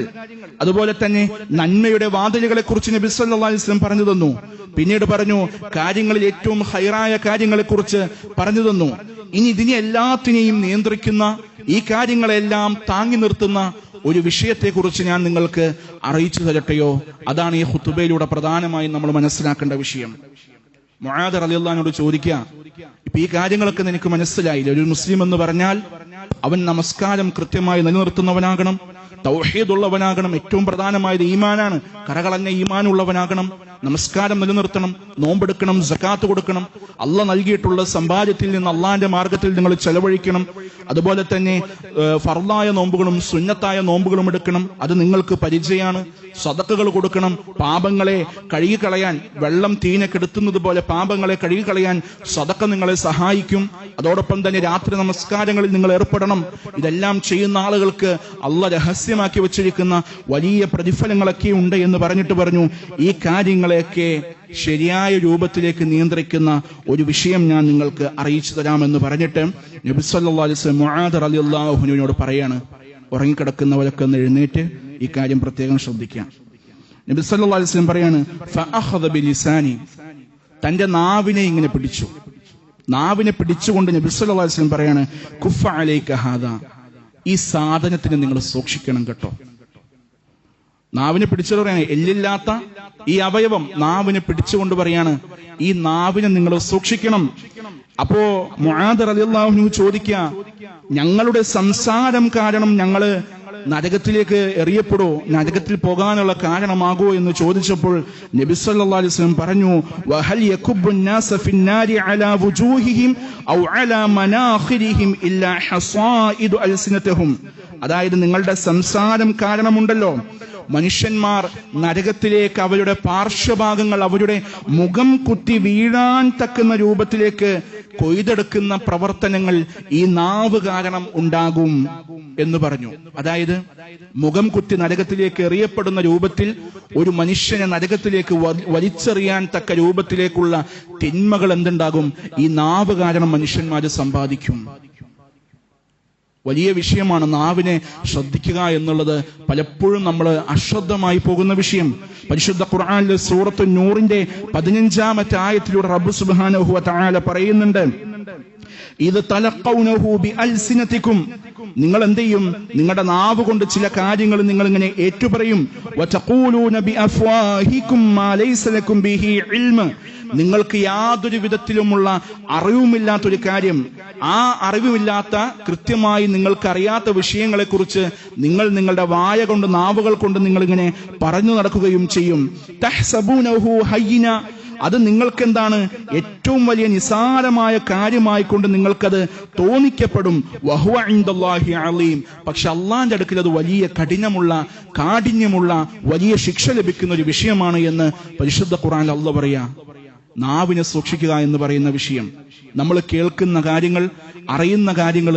അതുപോലെ തന്നെ നന്മയുടെ വാതിലുകളെ കുറിച്ച് നബി സല്ലല്ലാഹു അലൈഹി വസല്ലം പറഞ്ഞു തന്നു. പിന്നീട് പറഞ്ഞു കാര്യങ്ങളിൽ ഏറ്റവും ഹൈറായ കാര്യങ്ങളെ കുറിച്ച് പറഞ്ഞു തന്നു. ഇനി ഇതിനെ എല്ലാത്തിനെയും നിയന്ത്രിക്കുന്ന, ഈ കാര്യങ്ങളെല്ലാം താങ്ങി നിർത്തുന്ന ഒരു വിഷയത്തെക്കുറിച്ച് ഞാൻ നിങ്ങൾക്ക് അറിയിച്ചു തരട്ടെയോ? അതാണ് ഈ ഖുതുബയിലൂടെ പ്രധാനമായും നമ്മൾ മനസ്സിലാക്കേണ്ട വിഷയം. മുആദ് റളിയല്ലാഹു അൻഹുവോട് ചോദിക്കുക, ഇപ്പൊ ഈ കാര്യങ്ങളൊക്കെ നിനക്ക് മനസ്സിലായില്ല. ഒരു മുസ്ലിം എന്ന് പറഞ്ഞാൽ അവൻ നമസ്കാരം കൃത്യമായി നിലനിർത്തുന്നവനാകണം, തൗഹീദുള്ളവനാകണം, ഏറ്റവും പ്രധാനമായത് ഈമാനാണ്, കറകളഞ്ഞ ഈമാനുള്ളവനാകണം, നമസ്കാരം നിലനിർത്തണം, നോമ്പെടുക്കണം, സകാത്ത് കൊടുക്കണം, അള്ളാഹ് നൽകിയിട്ടുള്ള സമ്പാദ്യത്തിൽ നിന്ന് അള്ളാഹിന്റെ മാർഗത്തിൽ നിങ്ങൾ ചെലവഴിക്കണം. അതുപോലെ തന്നെ ഫർളായ നോമ്പുകളും സുന്നത്തായ നോമ്പുകളും എടുക്കണം, അത് നിങ്ങൾക്ക് പരിചയമാണ്. സദഖകൾ കൊടുക്കണം, പാപങ്ങളെ കഴുകിക്കളയാൻ, വെള്ളം തീനെ കെടുത്തുന്നത് പോലെ പാപങ്ങളെ കഴുകിക്കളയാൻ സദഖ നിങ്ങളെ സഹായിക്കും. അതോടൊപ്പം തന്നെ രാത്രി നമസ്കാരങ്ങളിൽ നിങ്ങൾ ഏർപ്പെടണം. ഇതെല്ലാം ചെയ്യുന്ന ആളുകൾക്ക് അള്ളാഹ് രഹസ്യമാക്കി വെച്ചിരിക്കുന്ന വലിയ പ്രതിഫലങ്ങളൊക്കെ ഉണ്ട് എന്ന് പറഞ്ഞിട്ട് പറഞ്ഞു, ഈ കാര്യങ്ങളെയൊക്കെ ശരിയായ രൂപത്തിലേക്ക് നിയന്ത്രിക്കുന്ന ഒരു വിഷയം ഞാൻ നിങ്ങൾക്ക് അറിയിച്ചു തരാമെന്ന് പറഞ്ഞിട്ട് നബി സല്ലല്ലാഹു അലൈഹി വസല്ലം മുആദ് റളിയല്ലാഹു അൻഹുവിനോട് പറയാണ്, ഉറങ്ങിക്കിടക്കുന്നവരൊക്കെ ഒന്ന് എഴുന്നേറ്റ് ഈ കാര്യം പ്രത്യേകം ശ്രദ്ധിക്കാം. നബി സല്ലല്ലാഹു അലൈഹി വസല്ലം പറയാണ്, ഫഅഖദ ബിലിസാനി, തന്റെ നാവിനെ ഇങ്ങനെ പിടിച്ചു. നാവിനെ പിടിച്ചുകൊണ്ട് നബി സല്ലല്ലാഹു അലൈഹി വസല്ലം പറയാണ്, കുഫ അലൈക ഹാദാ, ഈ സാധനത്തിന് നിങ്ങൾ സൂക്ഷിക്കണം കേട്ടോ. നാവിനെ പിടിച്ചത് പറയാണ്, എല്ലില്ലാത്ത ഈ അവയവം നാവിനെ പിടിച്ചുകൊണ്ട് പറയാണ്, ഈ നാവിനെ നിങ്ങൾ സൂക്ഷിക്കണം. അപ്പോ മുആദ് റളിയല്ലാഹു അൻഹു ചോദിക്കുക, ഞങ്ങളുടെ സംസാരം കാരണം ഞങ്ങള് നരകത്തിലേക്ക് എറിയപ്പെടോ, നരകത്തിൽ പോകാനുള്ള കാരണമാകോ എന്ന് ചോദിച്ചപ്പോൾ നബി സല്ലല്ലാഹു അലൈഹി വസല്ലം പറഞ്ഞു, വഹൽ യകുബ്ബുൻ നാസ ഫിന്നാരി അലാ വുജൂഹിഹിം ഔ അലാ മനാഖിരിഹിം ഇല്ലാ ഹസായിദു അൽസിനതഹും, അതായത് നിങ്ങളുടെ സംസാരം കാരണമുണ്ടല്ലോ മനുഷ്യന്മാർ നരകത്തിലേക്ക് അവരുടെ പാർശ്വഭാഗങ്ങൾ, അവരുടെ മുഖം കുത്തി വീഴാൻ തക്കുന്ന രൂപത്തിലേക്ക് കൊയ്തെടുക്കുന്ന പ്രവർത്തനങ്ങൾ ഈ നാവ് കാരണം ഉണ്ടാകും എന്ന് പറഞ്ഞു. അതായത് മുഖം കുത്തി നരകത്തിലേക്ക് എറിയപ്പെടുന്ന രൂപത്തിൽ ഒരു മനുഷ്യനെ നരകത്തിലേക്ക് വലിച്ചെറിയാൻ തക്ക രൂപത്തിലേക്കുള്ള തിന്മകൾ എന്തുണ്ടാകും? ഈ നാവ് കാരണം മനുഷ്യന്മാര് സമ്പാദിക്കും. വലിയ വിഷയമാണ് നാവിനെ ശ്രദ്ധിക്കുക എന്നുള്ളത്. പലപ്പോഴും നമ്മൾ അശ്രദ്ധമായി പോകുന്ന വിഷയം. പരിശുദ്ധ ഖുർആനിലെ സൂറത്ത് നൂറിന്റെ 15-ാമത്തെ ആയത്തിലൂടെ റബ്ബ് സുബ്ഹാനഹു വ തആല പറയുന്നുണ്ട്, ഇത് തലഖൗനഹു ബിഅൽസിനതികും, നിങ്ങൾ എന്ത് ചെയ്യും? നിങ്ങളുടെ നാവ് കൊണ്ട് ചില കാര്യങ്ങൾ നിങ്ങൾ ഇങ്ങനെ ഏറ്റുപറയും. വതഖൂലൂന ബിഅഫ്വാഹികും മാ ലൈസ ലക്കും ബിഹി ഇൽമ്, നിങ്ങൾക്ക് യാതൊരു വിധത്തിലുമുള്ള അറിവുമില്ലാത്തൊരു കാര്യം, ആ അറിവുമില്ലാത്ത കൃത്യമായി നിങ്ങൾക്ക് അറിയാത്ത വിഷയങ്ങളെക്കുറിച്ച് നിങ്ങൾ നിങ്ങളുടെ വായ കൊണ്ട്, നാവുകൾ കൊണ്ട് നിങ്ങൾ ഇങ്ങനെ പറഞ്ഞു നടക്കുകയും ചെയ്യും. തഹ്സബൂനഹു ഹയ്യിന, അത് നിങ്ങൾക്കെന്താണ്? ഏറ്റവും വലിയ നിസാരമായ കാര്യമായിക്കൊണ്ട് നിങ്ങൾക്കത് തോന്നിക്കപ്പെടും. വഹുവ ഇൻദല്ലാഹി അലീം, പക്ഷെ അള്ളാന്റെ അടുക്കൽ അത് വലിയ കാഠിന്യമുള്ള വലിയ ശിക്ഷ ലഭിക്കുന്ന ഒരു വിഷയമാണ് എന്ന് പരിശുദ്ധ ഖുർആനിൽ അല്ലാഹ് പറയാ. നാവിനെ സൂക്ഷിക്കുക എന്ന് പറയുന്ന വിഷയം, നമ്മൾ കേൾക്കുന്ന കാര്യങ്ങൾ, അറിയുന്ന കാര്യങ്ങൾ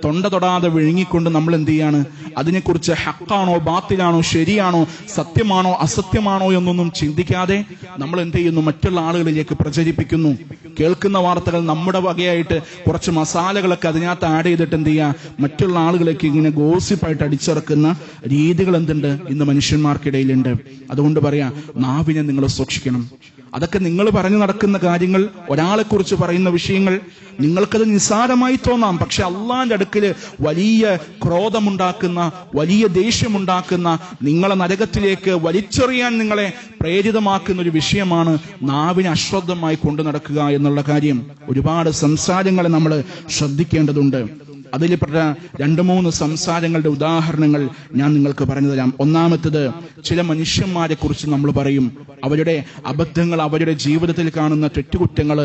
തൊണ്ട തൊടാതെ വിഴുങ്ങിക്കൊണ്ട് നമ്മൾ എന്ത് ചെയ്യാണ്? അതിനെക്കുറിച്ച് ഹക്കാണോ ബാത്തിലാണോ ശരിയാണോ സത്യമാണോ അസത്യമാണോ എന്നൊന്നും ചിന്തിക്കാതെ നമ്മൾ എന്ത് ചെയ്യുന്നു? മറ്റുള്ള ആളുകളിലേക്ക് പ്രചരിപ്പിക്കുന്നു. കേൾക്കുന്ന വാർത്തകൾ നമ്മുടെ വകയായിട്ട് കുറച്ച് മസാലകളൊക്കെ അതിനകത്ത് ആഡ് ചെയ്തിട്ട് എന്ത് ചെയ്യുക? മറ്റുള്ള ആളുകളിലേക്ക് ഇങ്ങനെ ഗോസിപ്പായിട്ട് അടിച്ചിറക്കുന്ന രീതികൾ എന്തുണ്ട്? ഇന്ന് മനുഷ്യന്മാർക്കിടയിലുണ്ട്. അതുകൊണ്ട് പറയാ, നാവിനെ നിങ്ങൾ സൂക്ഷിക്കണം. അതൊക്കെ നിങ്ങൾ പറഞ്ഞു നടക്കുന്ന കാര്യങ്ങൾ, ഒരാളെക്കുറിച്ച് പറയുന്ന വിഷയങ്ങൾ നിങ്ങൾക്കത് നിസ്സാരമായി തോന്നാം. പക്ഷെ അള്ളാന്റെ അടുക്കല് വലിയ ക്രോധമുണ്ടാക്കുന്ന, വലിയ ദേഷ്യമുണ്ടാക്കുന്ന, നിങ്ങളെ നരകത്തിലേക്ക് വലിച്ചെറിയാൻ നിങ്ങളെ പ്രേരിതമാക്കുന്ന ഒരു വിഷയമാണ് നാവിനെ അശ്രദ്ധമായി കൊണ്ടു നടക്കുക എന്നുള്ള കാര്യം. ഒരുപാട് സംസാരങ്ങളെ നമ്മൾ ശ്രദ്ധിക്കേണ്ടതുണ്ട്. അതിൽപ്പെട്ട 2-3 സംസാരങ്ങളുടെ ഉദാഹരണങ്ങൾ ഞാൻ നിങ്ങൾക്ക് പറഞ്ഞു തരാം. ഒന്നാമത്തേത്, ചില മനുഷ്യന്മാരെ കുറിച്ച് നമ്മൾ പറയും, അവരുടെ അബദ്ധങ്ങൾ, അവരുടെ ജീവിതത്തിൽ കാണുന്ന തെറ്റുകുറ്റങ്ങൾ,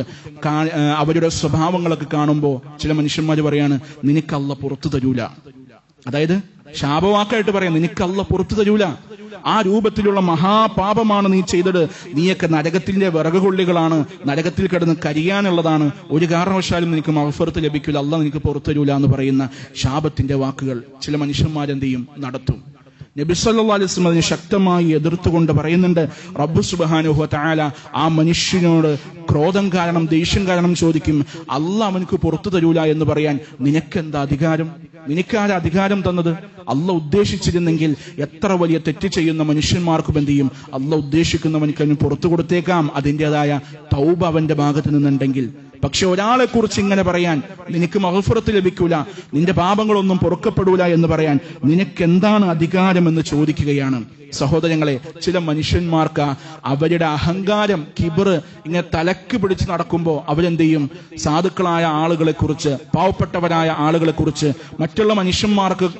അവരുടെ സ്വഭാവങ്ങളൊക്കെ കാണുമ്പോൾ ചില മനുഷ്യന്മാർ പറയാണ്, നിനക്ക് അല്ലാഹ് പുറത്തു തരൂല. അതായത് ശാപവാക്കായിട്ട് പറയാം, നിനക്ക് അല്ലാഹ് പുറത്തു തരൂല, ആ രൂപത്തിലുള്ള മഹാപാപമാണ് നീ ചെയ്തത്, നീയൊക്കെ നരകത്തിന്റെ വിറകുകൊള്ളികളാണ്, നരകത്തിൽ കിടന്ന് കരിയാനുള്ളതാണ്, ഒരു കാരണവശാലും നിനക്ക് മഗ്ഫിറത്ത് ലഭിക്കില്ല, അല്ലാഹ് നിനക്ക് പുറത്തു തരൂല എന്ന് പറയുന്ന ശാപത്തിന്റെ വാക്കുകൾ ചില മനുഷ്യന്മാരെന്ത് ചെയ്യും, നടത്തും. നബി സല്ലല്ലാഹു അലൈഹി വസല്ലം അതിനെ ശക്തമായി എതിർത്തുകൊണ്ട് പറയുന്നുണ്ട്. റബ്ബ് സുബ്ഹാനഹു വ തആല ആ മനുഷ്യനോട് ക്രോധം കാരണം, ദേഷ്യം കാരണം ചോദിക്കും, അല്ലാഹ് അവനക്ക് പുറത്തു തരൂല എന്ന് പറയാൻ നിനക്കെന്താ അധികാരം? നിനക്കാരാ അധികാരം തന്നത്? അല്ലാഹ് ഉദ്ദേശിച്ചിരുന്നെങ്കിൽ എത്ര വലിയ തെറ്റ് ചെയ്യുന്ന മനുഷ്യന്മാർക്കും എന്ത് ചെയ്യും, അല്ലാഹ് ഉദ്ദേശിക്കുന്നവനക്ക് അവന് പുറത്തു കൊടുത്തേക്കാം, അതിൻ്റെതായ തൗബ അവന്റെ ഭാഗത്ത് നിന്നുണ്ടെങ്കിൽ. പക്ഷെ ഒരാളെ കുറിച്ച് ഇങ്ങനെ പറയാൻ, നിനക്ക് മഗ്ഫിറത്ത് ലഭിക്കൂല, നിന്റെ പാപങ്ങളൊന്നും പൊറുക്കപ്പെടൂല എന്ന് പറയാൻ നിനക്കെന്താണ് അധികാരം എന്ന് ചോദിക്കുകയാണ്. സഹോദരങ്ങളെ, ചില മനുഷ്യന്മാർക്ക് അവരുടെ അഹങ്കാരം, കിബർ ഇങ്ങനെ തലക്ക് പിടിച്ച് നടക്കുമ്പോൾ അവരെന്ത് ചെയ്യും, സാധുക്കളായ ആളുകളെ കുറിച്ച്, പാവപ്പെട്ടവരായ ആളുകളെ കുറിച്ച്, മറ്റുള്ള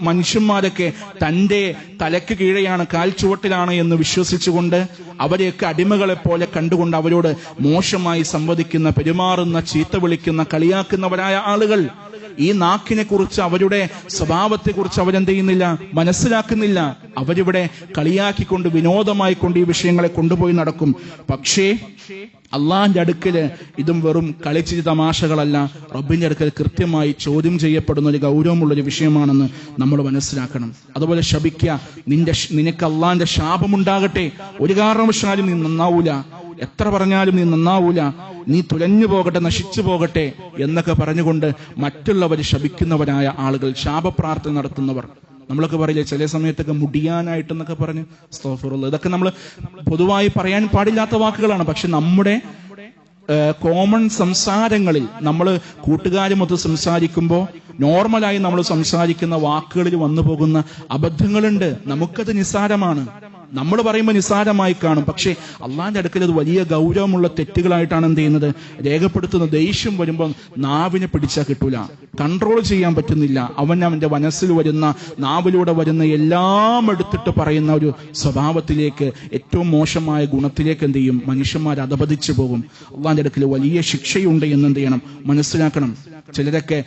മനുഷ്യന്മാരൊക്കെ തന്റെ തലക്ക് കീഴെയാണ്, കാൽച്ചുവട്ടിലാണ് എന്ന് വിശ്വസിച്ചുകൊണ്ട് അവരെയൊക്കെ അടിമകളെ പോലെ കണ്ടുകൊണ്ട് അവരോട് മോശമായി സംവദിക്കുന്ന, പെരുമാറുന്ന, ചീത്ത വിളിക്കുന്ന, കളിയാക്കുന്നവരായ ആളുകൾ. ഈ നാക്കിനെ കുറിച്ച്, അവരുടെ സ്വഭാവത്തെ കുറിച്ച് അവരെന്ത് ചെയ്യുന്നില്ല, മനസ്സിലാക്കുന്നില്ല. അവരിവിടെ കളിയാക്കിക്കൊണ്ട്, വിനോദമായിക്കൊണ്ട് ഈ വിഷയങ്ങളെ കൊണ്ടുപോയി നടക്കും. പക്ഷേ അള്ളാന്റെ അടുക്കല് ഇതും വെറും കളിച്ചിരി തമാശകളല്ല, റബ്ബിന്റെ അടുക്കൽ കൃത്യമായി ചോദ്യം ചെയ്യപ്പെടുന്ന ഒരു ഗൗരവമുള്ളൊരു വിഷയമാണെന്ന് നമ്മൾ മനസ്സിലാക്കണം. അതുപോലെ ശപിക്കുക, നിനക്ക് അള്ളാന്റെ ശാപമുണ്ടാകട്ടെ, ഒരു കാരണവശാലും നീ നന്നാവൂല, എത്ര പറഞ്ഞാലും നീ നന്നാവൂല, നീ തുലഞ്ഞു പോകട്ടെ, നശിച്ചു പോകട്ടെ എന്നൊക്കെ പറഞ്ഞുകൊണ്ട് മറ്റുള്ളവർ ശപിക്കുന്നവരായ ആളുകൾ, ശാപപ്രാർത്ഥന നടത്തുന്നവർ. നമ്മളൊക്കെ പറയില്ലേ ചില സമയത്തൊക്കെ മുടിയാനായിട്ടെന്നൊക്കെ പറഞ്ഞ്, അസ്തഗ്ഫിറുല്ലാഹ്, ഇതൊക്കെ നമ്മൾ പൊതുവായി പറയാൻ പാടില്ലാത്ത വാക്കുകളാണ്. പക്ഷെ നമ്മുടെ കോമൺ സംസാരങ്ങളിൽ, നമ്മൾ കൂട്ടുകാരുമൊത്ത് സംസാരിക്കുമ്പോൾ നോർമലായി നമ്മൾ സംസാരിക്കുന്ന വാക്കുകളിൽ വന്നു പോകുന്ന അബദ്ധങ്ങളുണ്ട്. നമുക്കത് നിസ്സാരമാണ്, നമ്മൾ പറയുമ്പോൾ നിസ്സാരമായി കാണും. പക്ഷെ അള്ളാന്റെ അടുക്കൽ അത് വലിയ ഗൗരവമുള്ള തെറ്റുകളായിട്ടാണ് എന്ത് ചെയ്യുന്നത്, രേഖപ്പെടുത്തുന്നത്. ദേഷ്യം വരുമ്പോൾ നാവിനെ പിടിച്ചാൽ കിട്ടൂല, കൺട്രോൾ ചെയ്യാൻ പറ്റുന്നില്ല. അവന്റെ മനസ്സിൽ വരുന്ന, നാവിലൂടെ വരുന്ന എല്ലാം എടുത്തിട്ട് പറയുന്ന ഒരു സ്വഭാവത്തിലേക്ക്, ഏറ്റവും മോശമായ ഗുണത്തിലേക്ക് എന്ത് ചെയ്യും, മനുഷ്യന്മാർ അധപതിച്ചു പോകും. അള്ളാന്റെ അടുക്കൽ വലിയ ശിക്ഷയുണ്ട് എന്നെന്ത് ചെയ്യണം, മനസ്സിലാക്കണം. ചിലരൊക്കെ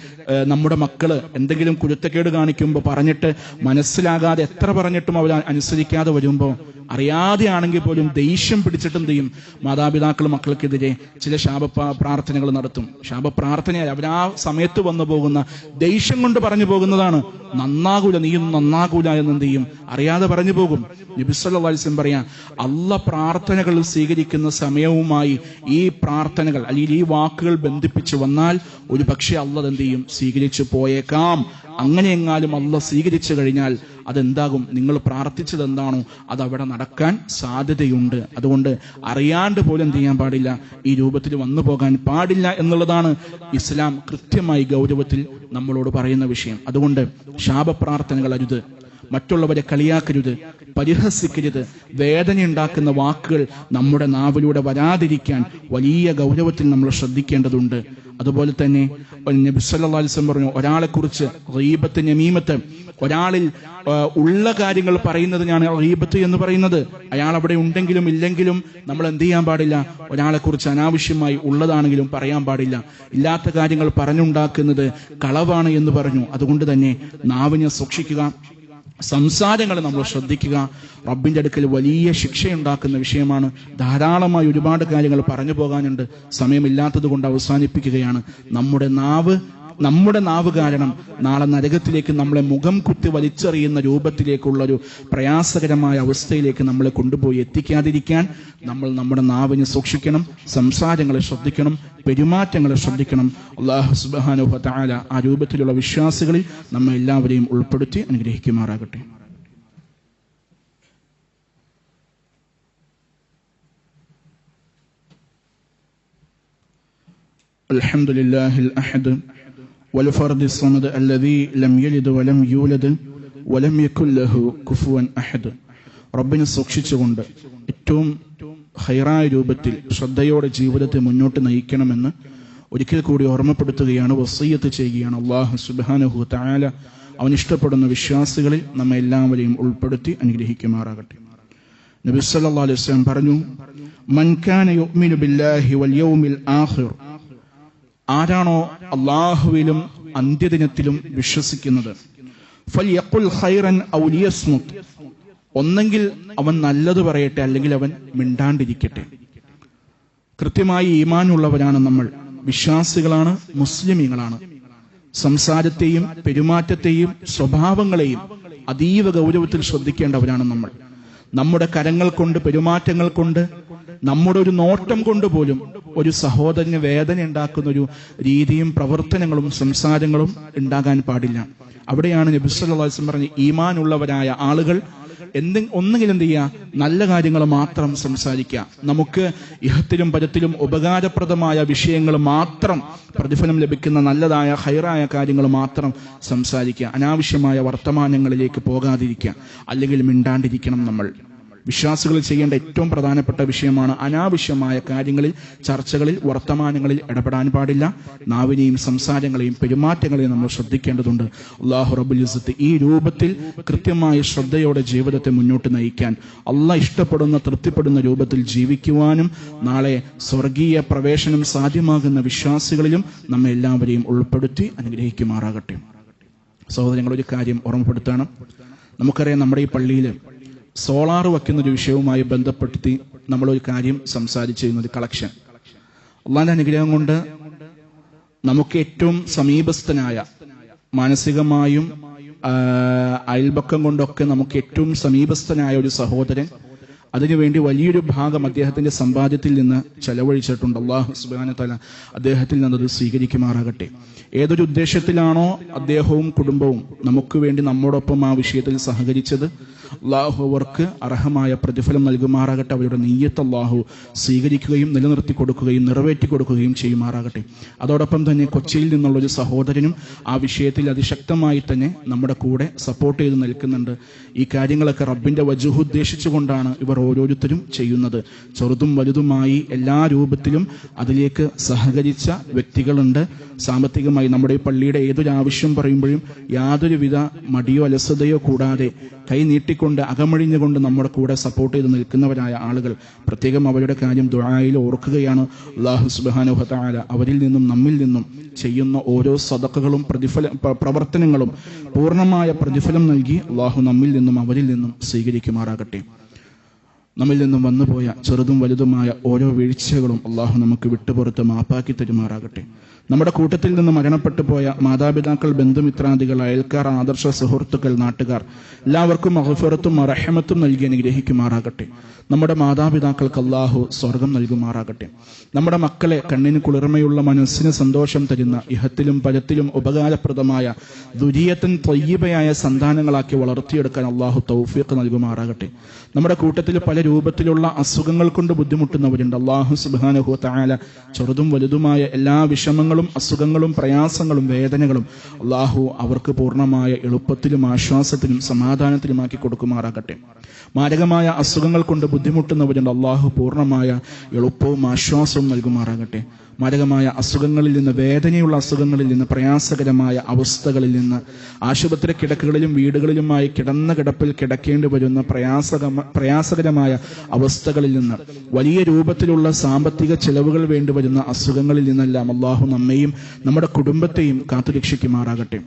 നമ്മുടെ മക്കള് എന്തെങ്കിലും കുരുത്തക്കേട് കാണിക്കുമ്പോൾ പറഞ്ഞിട്ട് മനസ്സിലാകാതെ എത്ര പറഞ്ഞിട്ടും അവർ അനുസരിക്കാതെ വരുമ്പോൾ, അറിയാതെ ആണെങ്കിൽ പോലും ദേഷ്യം പിടിച്ചിട്ട് എന്ത് ചെയ്യും, മാതാപിതാക്കൾ മക്കൾക്കെതിരെ ചില പ്രാർത്ഥനകൾ നടത്തും. ശാപപ്രാർത്ഥനയായി അവരാ സമയത്ത് വന്നു പോകുന്ന ദേഷ്യം കൊണ്ട് പറഞ്ഞു പോകുന്നതാണ്, നന്നാകൂല, നീയൊന്നും നന്നാകൂല എന്നെന്ത് ചെയ്യും, അറിയാതെ പറഞ്ഞു പോകും. നബി സല്ലല്ലാഹു അലൈഹി വസല്ലം പറയാ, അല്ലാഹ് പ്രാർത്ഥനകൾ സ്വീകരിക്കുന്ന സമയവുമായി ഈ പ്രാർത്ഥനകൾ അല്ലെങ്കിൽ ഈ വാക്കുകൾ ബന്ധിപ്പിച്ച് വന്നാൽ ഒരു പക്ഷേ അല്ലാഹ് എന്ത് ചെയ്യും, സ്വീകരിച്ചു പോയേക്കാം. അങ്ങനെ എങ്ങാലും അല്ലാഹ് സ്വീകരിച്ചു കഴിഞ്ഞാൽ അതെന്താകും, നിങ്ങൾ പ്രാർത്ഥിച്ചത് എന്താണോ അത് അവിടെ നടക്കാൻ സാധ്യതയുണ്ട്. അതുകൊണ്ട് അറിയാണ്ട് പോലും എന്ത് ചെയ്യാൻ പാടില്ല, ഈ രൂപത്തിൽ വന്നു പോകാൻ പാടില്ല എന്നുള്ളതാണ് ഇസ്ലാം കൃത്യമായി ഗൗരവത്തിൽ നമ്മളോട് പറയുന്ന വിഷയം. അതുകൊണ്ട് ശാപപ്രാർത്ഥനകൾ അരുത്, മറ്റുള്ളവരെ കളിയാക്കരുത്, പരിഹസിക്കരുത്, വേദനയുണ്ടാക്കുന്ന വാക്കുകൾ നമ്മുടെ നാവിലൂടെ വരാതിരിക്കാൻ വലിയ ഗൗരവത്തിൽ നമ്മൾ ശ്രദ്ധിക്കേണ്ടതുണ്ട്. അതുപോലെ തന്നെ നബി സല്ലല്ലാഹു അലൈഹി വസല്ലം പറഞ്ഞു, ഒരാളെ കുറിച്ച് ഗീബത്ത്, നമീമത്ത്, ഒരാളിൽ ഉള്ള കാര്യങ്ങൾ പറയുന്നതിനാണ് ഗീബത്ത് എന്ന് പറയുന്നത്. അയാൾ അവിടെ ഉണ്ടെങ്കിലും ഇല്ലെങ്കിലും നമ്മൾ എന്ത് ചെയ്യാൻ പാടില്ല, ഒരാളെ കുറിച്ച് അനാവശ്യമായി ഉള്ളതാണെങ്കിലും പറയാൻ പാടില്ല. ഇല്ലാത്ത കാര്യങ്ങൾ പറഞ്ഞുണ്ടാക്കുന്നത് കളവാണ് എന്ന് പറഞ്ഞു. അതുകൊണ്ട് തന്നെ നാവിനെ സൂക്ഷിക്കുക, സംസാരങ്ങൾ നമ്മൾ ശ്രദ്ധിക്കുക. റബ്ബിന്റെ അടുക്കൽ വലിയ ശിക്ഷയുണ്ടാക്കുന്ന വിഷയമാണ്. ധാരാളമായി ഒരുപാട് കാര്യങ്ങൾ പറഞ്ഞു പോകാനുണ്ട്, സമയമില്ലാത്തത് കൊണ്ട് അവസാനിപ്പിക്കുകയാണ്. നമ്മുടെ നാവ് കാരണം നാളെ നരകത്തിലേക്ക് നമ്മളെ മുഖം കുത്തി വലിച്ചെറിയുന്ന രൂപത്തിലേക്കുള്ളൊരു പ്രയാസകരമായ അവസ്ഥയിലേക്ക് നമ്മളെ കൊണ്ടുപോയി എത്തിക്കാതിരിക്കാൻ നമ്മൾ നമ്മുടെ നാവിനെ സൂക്ഷിക്കണം, സംസാരങ്ങളെ ശ്രദ്ധിക്കണം, പെരുമാറ്റങ്ങളെ ശ്രദ്ധിക്കണം. അല്ലാഹു സുബ്ഹാനഹു വ തആല ആ രൂപത്തിലുള്ള വിശ്വാസികളിൽ നമ്മെ എല്ലാവരെയും ഉൾപ്പെടുത്തി അനുഗ്രഹിക്കുമാറാകട്ടെ. അൽഹംദുലില്ലാഹിൽ അഹദ് വൽ ഫർദിസ് സമദ് അല്ലദീ ലം യലിദ് വലം യൂലദ് വലം യകുൽ ലഹു കുഫുവൻ അഹദ്. റബ്ബിനെ സൂക്ഷിച്ചുകൊണ്ട് ഏറ്റവും ഖൈറായ രൂപത്തിൽ ശ്രദ്ധയോടെ ജീവിതത്തെ മുന്നോട്ട് നയിക്കണമെന്ന് ഒരിക്കൽ കൂടി ഓർമ്മപ്പെടുത്തുകയാണ്, വസിയ്യത്ത് ചെയ്യുകയാണ്. അല്ലാഹു സുബ്ഹാനഹു വ തആല അവൻ ഇഷ്ടപ്പെടുന്ന വിശ്വാസികളിൽ നമ്മെ എല്ലാവരെയും ഉൾപ്പെടുത്തി അനുഗ്രഹിക്കുമാറാകട്ടെ. നബി സല്ലല്ലാഹു അലൈഹി വസല്ലം പറഞ്ഞു, മൻ കാന യുഅ്മിനു ബില്ലാഹി വൽ യൗമിൽ ആഖിർ, ആരാണോ അല്ലാഹുവിലും അന്ത്യദിനത്തിലും വിശ്വസിക്കുന്നത്, ഫൽയഖുൽ ഖൈറൻ ഔ ലിയസ്മുത്, ഒന്നെങ്കിൽ അവൻ നല്ലത് പറയട്ടെ, അല്ലെങ്കിൽ അവൻ മിണ്ടാണ്ടിരിക്കട്ടെ. കൃത്യമായി ഈമാനുള്ളവരാണ് നമ്മൾ, വിശ്വാസികളാണ്, മുസ്ലിമീങ്ങളാണ്. സംസാരത്തെയും പെരുമാറ്റത്തെയും സ്വഭാവങ്ങളെയും അതീവ ഗൗരവത്തിൽ ശ്രദ്ധിക്കേണ്ടവരാണ് നമ്മൾ. നമ്മുടെ കരങ്ങൾ കൊണ്ട്, പെരുമാറ്റങ്ങൾ കൊണ്ട്, നമ്മുടെ ഒരു നോട്ടം കൊണ്ട് പോലും ഒരു സഹോദരന് വേദന ഉണ്ടാക്കുന്ന ഒരു രീതിയും പ്രവർത്തനങ്ങളും സംസാരങ്ങളും ഉണ്ടാകാൻ പാടില്ല. അവിടെയാണ് നബി സല്ലല്ലാഹു അലൈഹി വസല്ലം പറഞ്ഞ ഈമാനുള്ളവരായ ആളുകൾ ഒന്നുകിൽ എന്ത് ചെയ്യുക, നല്ല കാര്യങ്ങൾ മാത്രം സംസാരിക്കുക. നമുക്ക് ഇഹത്തിലും പരത്തിലും ഉപകാരപ്രദമായ വിഷയങ്ങൾ മാത്രം, പ്രതിഫലം ലഭിക്കുന്ന നല്ലതായ ഹൈറായ കാര്യങ്ങൾ മാത്രം സംസാരിക്കുക. അനാവശ്യമായ വർത്തമാനങ്ങളിലേക്ക് പോകാതിരിക്കുക, അല്ലെങ്കിൽ മിണ്ടാണ്ടിരിക്കണം. നമ്മൾ വിശ്വാസികൾ ചെയ്യേണ്ട ഏറ്റവും പ്രധാനപ്പെട്ട വിഷയമാണ് അനാവശ്യമായ കാര്യങ്ങളിൽ, ചർച്ചകളിൽ, വർത്തമാനങ്ങളിൽ ഇടപെടാൻ പാടില്ല. നാവിനെയും സംസാരങ്ങളെയും പെരുമാറ്റങ്ങളെയും നമ്മൾ ശ്രദ്ധിക്കേണ്ടതുണ്ട്. അല്ലാഹു റബ്ബുൽ ഇസ്സത്ത് ഈ രൂപത്തിൽ കൃത്യമായ ശ്രദ്ധയോടെ ജീവിതത്തെ മുന്നോട്ട് നയിക്കാൻ, അള്ളാഹ് ഇഷ്ടപ്പെടുന്ന, തൃപ്തിപ്പെടുന്ന രൂപത്തിൽ ജീവിക്കുവാനും നാളെ സ്വർഗീയ പ്രവേശനം സാധ്യമാകുന്ന വിശ്വാസികളിലും നമ്മെ എല്ലാവരെയും ഉൾപ്പെടുത്തി അനുഗ്രഹിക്കുമാറാകട്ടെ. സഹോദരങ്ങൾ, ഒരു കാര്യം ഓർമ്മപ്പെടുത്തണം. നമുക്കറിയാം, നമ്മുടെ ഈ പള്ളിയിൽ സോളാർ വയ്ക്കുന്നൊരു വിഷയവുമായി ബന്ധപ്പെടുത്തി നമ്മളൊരു കാര്യം സംസാരിച്ചിരുന്നത് കളക്ഷൻ. അള്ളാന്റെ അനുഗ്രഹം കൊണ്ട് നമുക്ക് ഏറ്റവും സമീപസ്ഥനായ, മാനസികമായും അയൽപക്കം കൊണ്ടൊക്കെ നമുക്ക് ഏറ്റവും സമീപസ്ഥനായ ഒരു സഹോദരൻ അതിനുവേണ്ടി വലിയൊരു ഭാഗം അദ്ദേഹത്തിന്റെ സമ്പാദ്യത്തിൽ നിന്ന് ചെലവഴിച്ചിട്ടുണ്ട്. അല്ലാഹു സുബ്ഹാനഹു വ തആല അദ്ദേഹത്തിൽ നിന്നത് സ്വീകരിക്കുമാറാകട്ടെ. ഏതൊരു ഉദ്ദേശത്തിലാണോ അദ്ദേഹവും കുടുംബവും നമുക്ക് വേണ്ടി നമ്മോടൊപ്പം ആ വിഷയത്തിൽ സഹകരിച്ചത്, അല്ലാഹു അവർക്ക് അർഹമായ പ്രതിഫലം നൽകുമാറാകട്ടെ. അവരുടെ നിയ്യത്ത് അല്ലാഹു സ്വീകരിക്കുകയും നിലനിർത്തി കൊടുക്കുകയും നിറവേറ്റി കൊടുക്കുകയും ചെയ്യുമാറാകട്ടെ. അതോടൊപ്പം തന്നെ കൊച്ചിയിൽ നിന്നുള്ള ഒരു സഹോദരനും ആ വിഷയത്തിൽ അതിശക്തമായി തന്നെ നമ്മുടെ കൂടെ സപ്പോർട്ട് ചെയ്ത് നിൽക്കുന്നുണ്ട്. ഈ കാര്യങ്ങളൊക്കെ റബ്ബിന്റെ വജ്ഹ് ഉദ്ദേശിച്ചുകൊണ്ടാണ് ഇവർ ഓരോരുത്തരും ചെയ്യുന്നത്. ചെറുതും വലുതുമായി എല്ലാ രൂപത്തിലും അതിലേക്ക് സഹകരിച്ച വ്യക്തികളുണ്ട്. സാമ്പത്തികമായി നമ്മുടെ ഈ പള്ളിയുടെ ഏതൊരു ആവശ്യം പറയുമ്പോഴും യാതൊരുവിധ മടിയോ അലസതയോ കൂടാതെ കൈ നീട്ടിക്കൊണ്ട്, അകമഴിഞ്ഞുകൊണ്ട് നമ്മുടെ കൂടെ സപ്പോർട്ട് ചെയ്ത് നിൽക്കുന്നവരായ ആളുകൾ, പ്രത്യേകം അവരുടെ കാര്യം ദുആയിൽ ഓർക്കുകയാണ്. അല്ലാഹു സുബ്ഹാനഹു വ തആല അവരിൽ നിന്നും നമ്മിൽ നിന്നും ചെയ്യുന്ന ഓരോ സദഖകളും പ്രവർത്തനങ്ങളും പൂർണ്ണമായ പ്രതിഫലം നൽകി അല്ലാഹു നമ്മിൽ നിന്നും അവരിൽ നിന്നും സ്വീകരിക്കുമാറാകട്ടെ. നമ്മിൽ നിന്നും വന്നുപോയ ചെറുതും വലുതുമായ ഓരോ വീഴ്ചകളും അല്ലാഹു നമുക്ക് വിട്ടുപുറത്ത് മാപ്പാക്കി തരുമാറാകട്ടെ. നമ്മുടെ കൂട്ടത്തിൽ നിന്ന് മരണപ്പെട്ടു പോയ മാതാപിതാക്കൾ, ബന്ധുമിത്രാദികൾ, അയൽക്കാർ, ആദർശ സുഹൃത്തുക്കൾ, നാട്ടുകാർ എല്ലാവർക്കും മഗ്ഫിറത്തും റഹ്മത്തും നൽകി അനുഗ്രഹിക്കുമാറാകട്ടെ. നമ്മുടെ മാതാപിതാക്കൾക്ക് അല്ലാഹു സ്വർഗം നൽകുമാറാകട്ടെ. നമ്മുടെ മക്കളെ കണ്ണിന് കുളിർമയുള്ള, മനസ്സിന് സന്തോഷം തരുന്ന, ഇഹത്തിലും പരത്തിലും ഉപകാരപ്രദമായ ദുരിയത്തൻ ത്വയ്യിബയായ സന്താനങ്ങളാക്കി വളർത്തിയെടുക്കാൻ അല്ലാഹു തൗഫീഖ് നൽകുമാറാകട്ടെ. നമ്മുടെ കൂട്ടത്തിൽ പല രൂപത്തിലുള്ള അസുഖങ്ങൾ കൊണ്ട് ബുദ്ധിമുട്ടുന്നവരുണ്ട്. അല്ലാഹു സുബ്ഹാനഹു വ തആല ചെറുതും വലുതുമായ എല്ലാ വിഷമങ്ങളും, അസുഖങ്ങളും, പ്രയാസങ്ങളും, വേദനകളും അല്ലാഹു അവർക്ക് പൂർണ്ണമായ എളുപ്പത്തിലും ആശ്വാസത്തിലും സമാധാനത്തിലുമാക്കി കൊടുക്കുമാറാകട്ടെ. മാരകമായ അസുഖങ്ങൾ കൊണ്ട് ബുദ്ധിമുട്ടുന്നവരുണ്ട്. അല്ലാഹു പൂർണ്ണമായ എളുപ്പവും ആശ്വാസവും നൽകുമാറാകട്ടെ. മാരകമായ അസുഖങ്ങളിൽ നിന്ന്, വേദനയുള്ള അസുഖങ്ങളിൽ നിന്ന്, പ്രയാസകരമായ അവസ്ഥകളിൽ നിന്ന്, ആശുപത്രി കിടക്കുകളിലും വീടുകളിലുമായി കിടന്ന കിടപ്പിൽ കിടക്കേണ്ടി വരുന്ന പ്രയാസകരമായ അവസ്ഥകളിൽ നിന്ന്, വലിയ രൂപത്തിലുള്ള സാമ്പത്തിക ചെലവുകൾ വേണ്ടിവരുന്ന അസുഖങ്ങളിൽ നിന്നെല്ലാം അല്ലാഹു നമ്മെയും നമ്മുടെ കുടുംബത്തെയും കാത്തുരക്ഷിക്കുമാറാകട്ടെ.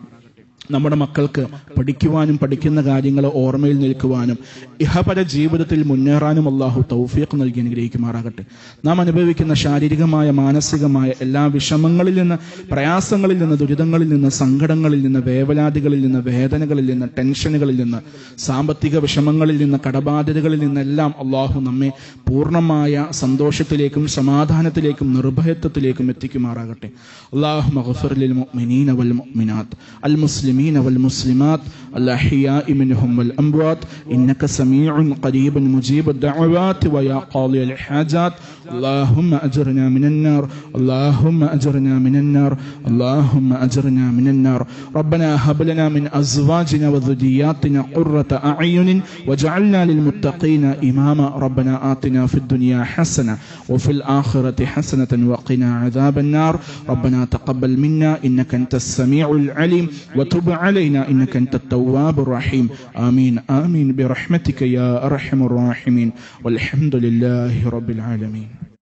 നമ്മുടെ മക്കൾക്ക് പഠിക്കുവാനും പഠിക്കുന്ന കാര്യങ്ങൾ ഓർമ്മയിൽ നിൽക്കുവാനും ഇഹപര ജീവിതത്തിൽ മുന്നേറാനും അല്ലാഹു തൗഫീഖ് നൽകി അനുഗ്രഹിക്കുമാറാകട്ടെ. നാം അനുഭവിക്കുന്ന ശാരീരികമായ, മാനസികമായ എല്ലാ വിഷമങ്ങളിൽ നിന്ന്, പ്രയാസങ്ങളിൽ നിന്ന്, ദുരിതങ്ങളിൽ നിന്ന്, സങ്കടങ്ങളിൽ നിന്ന്, വേവലാതികളിൽ നിന്ന്, വേദനകളിൽ നിന്ന്, ടെൻഷനുകളിൽ നിന്ന്, സാമ്പത്തിക വിഷമങ്ങളിൽ നിന്ന്, കടബാധ്യതകളിൽ നിന്നെല്ലാം അല്ലാഹു നമ്മെ പൂർണ്ണമായ സന്തോഷത്തിലേക്കും സമാധാനത്തിലേക്കും നിർഭയത്വത്തിലേക്കും എത്തിക്കുമാറാകട്ടെ. അല്ലാഹു മഗ്ഫിർ ലിൽ മുഅ്മിനീന വൽ മുഅ്മിനാത്ത് അൽ മുസ്ലിം المسلمين والمسلمات الأحياء منهم والأموات إنك سميع قريب مجيب الدعوات ويا قاضي الحاجات اللهم أجرنا من النار اللهم أجرنا من النار اللهم أجرنا من النار ربنا هب لنا من أزواجنا وذرياتنا قرة أعين واجعلنا للمتقين إماما ربنا آتنا في الدنيا حسنة وفي الآخرة حسنة وقنا عذاب النار ربنا تقبل منا إنك أنت السميع العليم وتب علينا إنك أنت التواب الرحيم آمين آمين برحمتك يا أرحم الراحمين والحمد لله رب العالمين.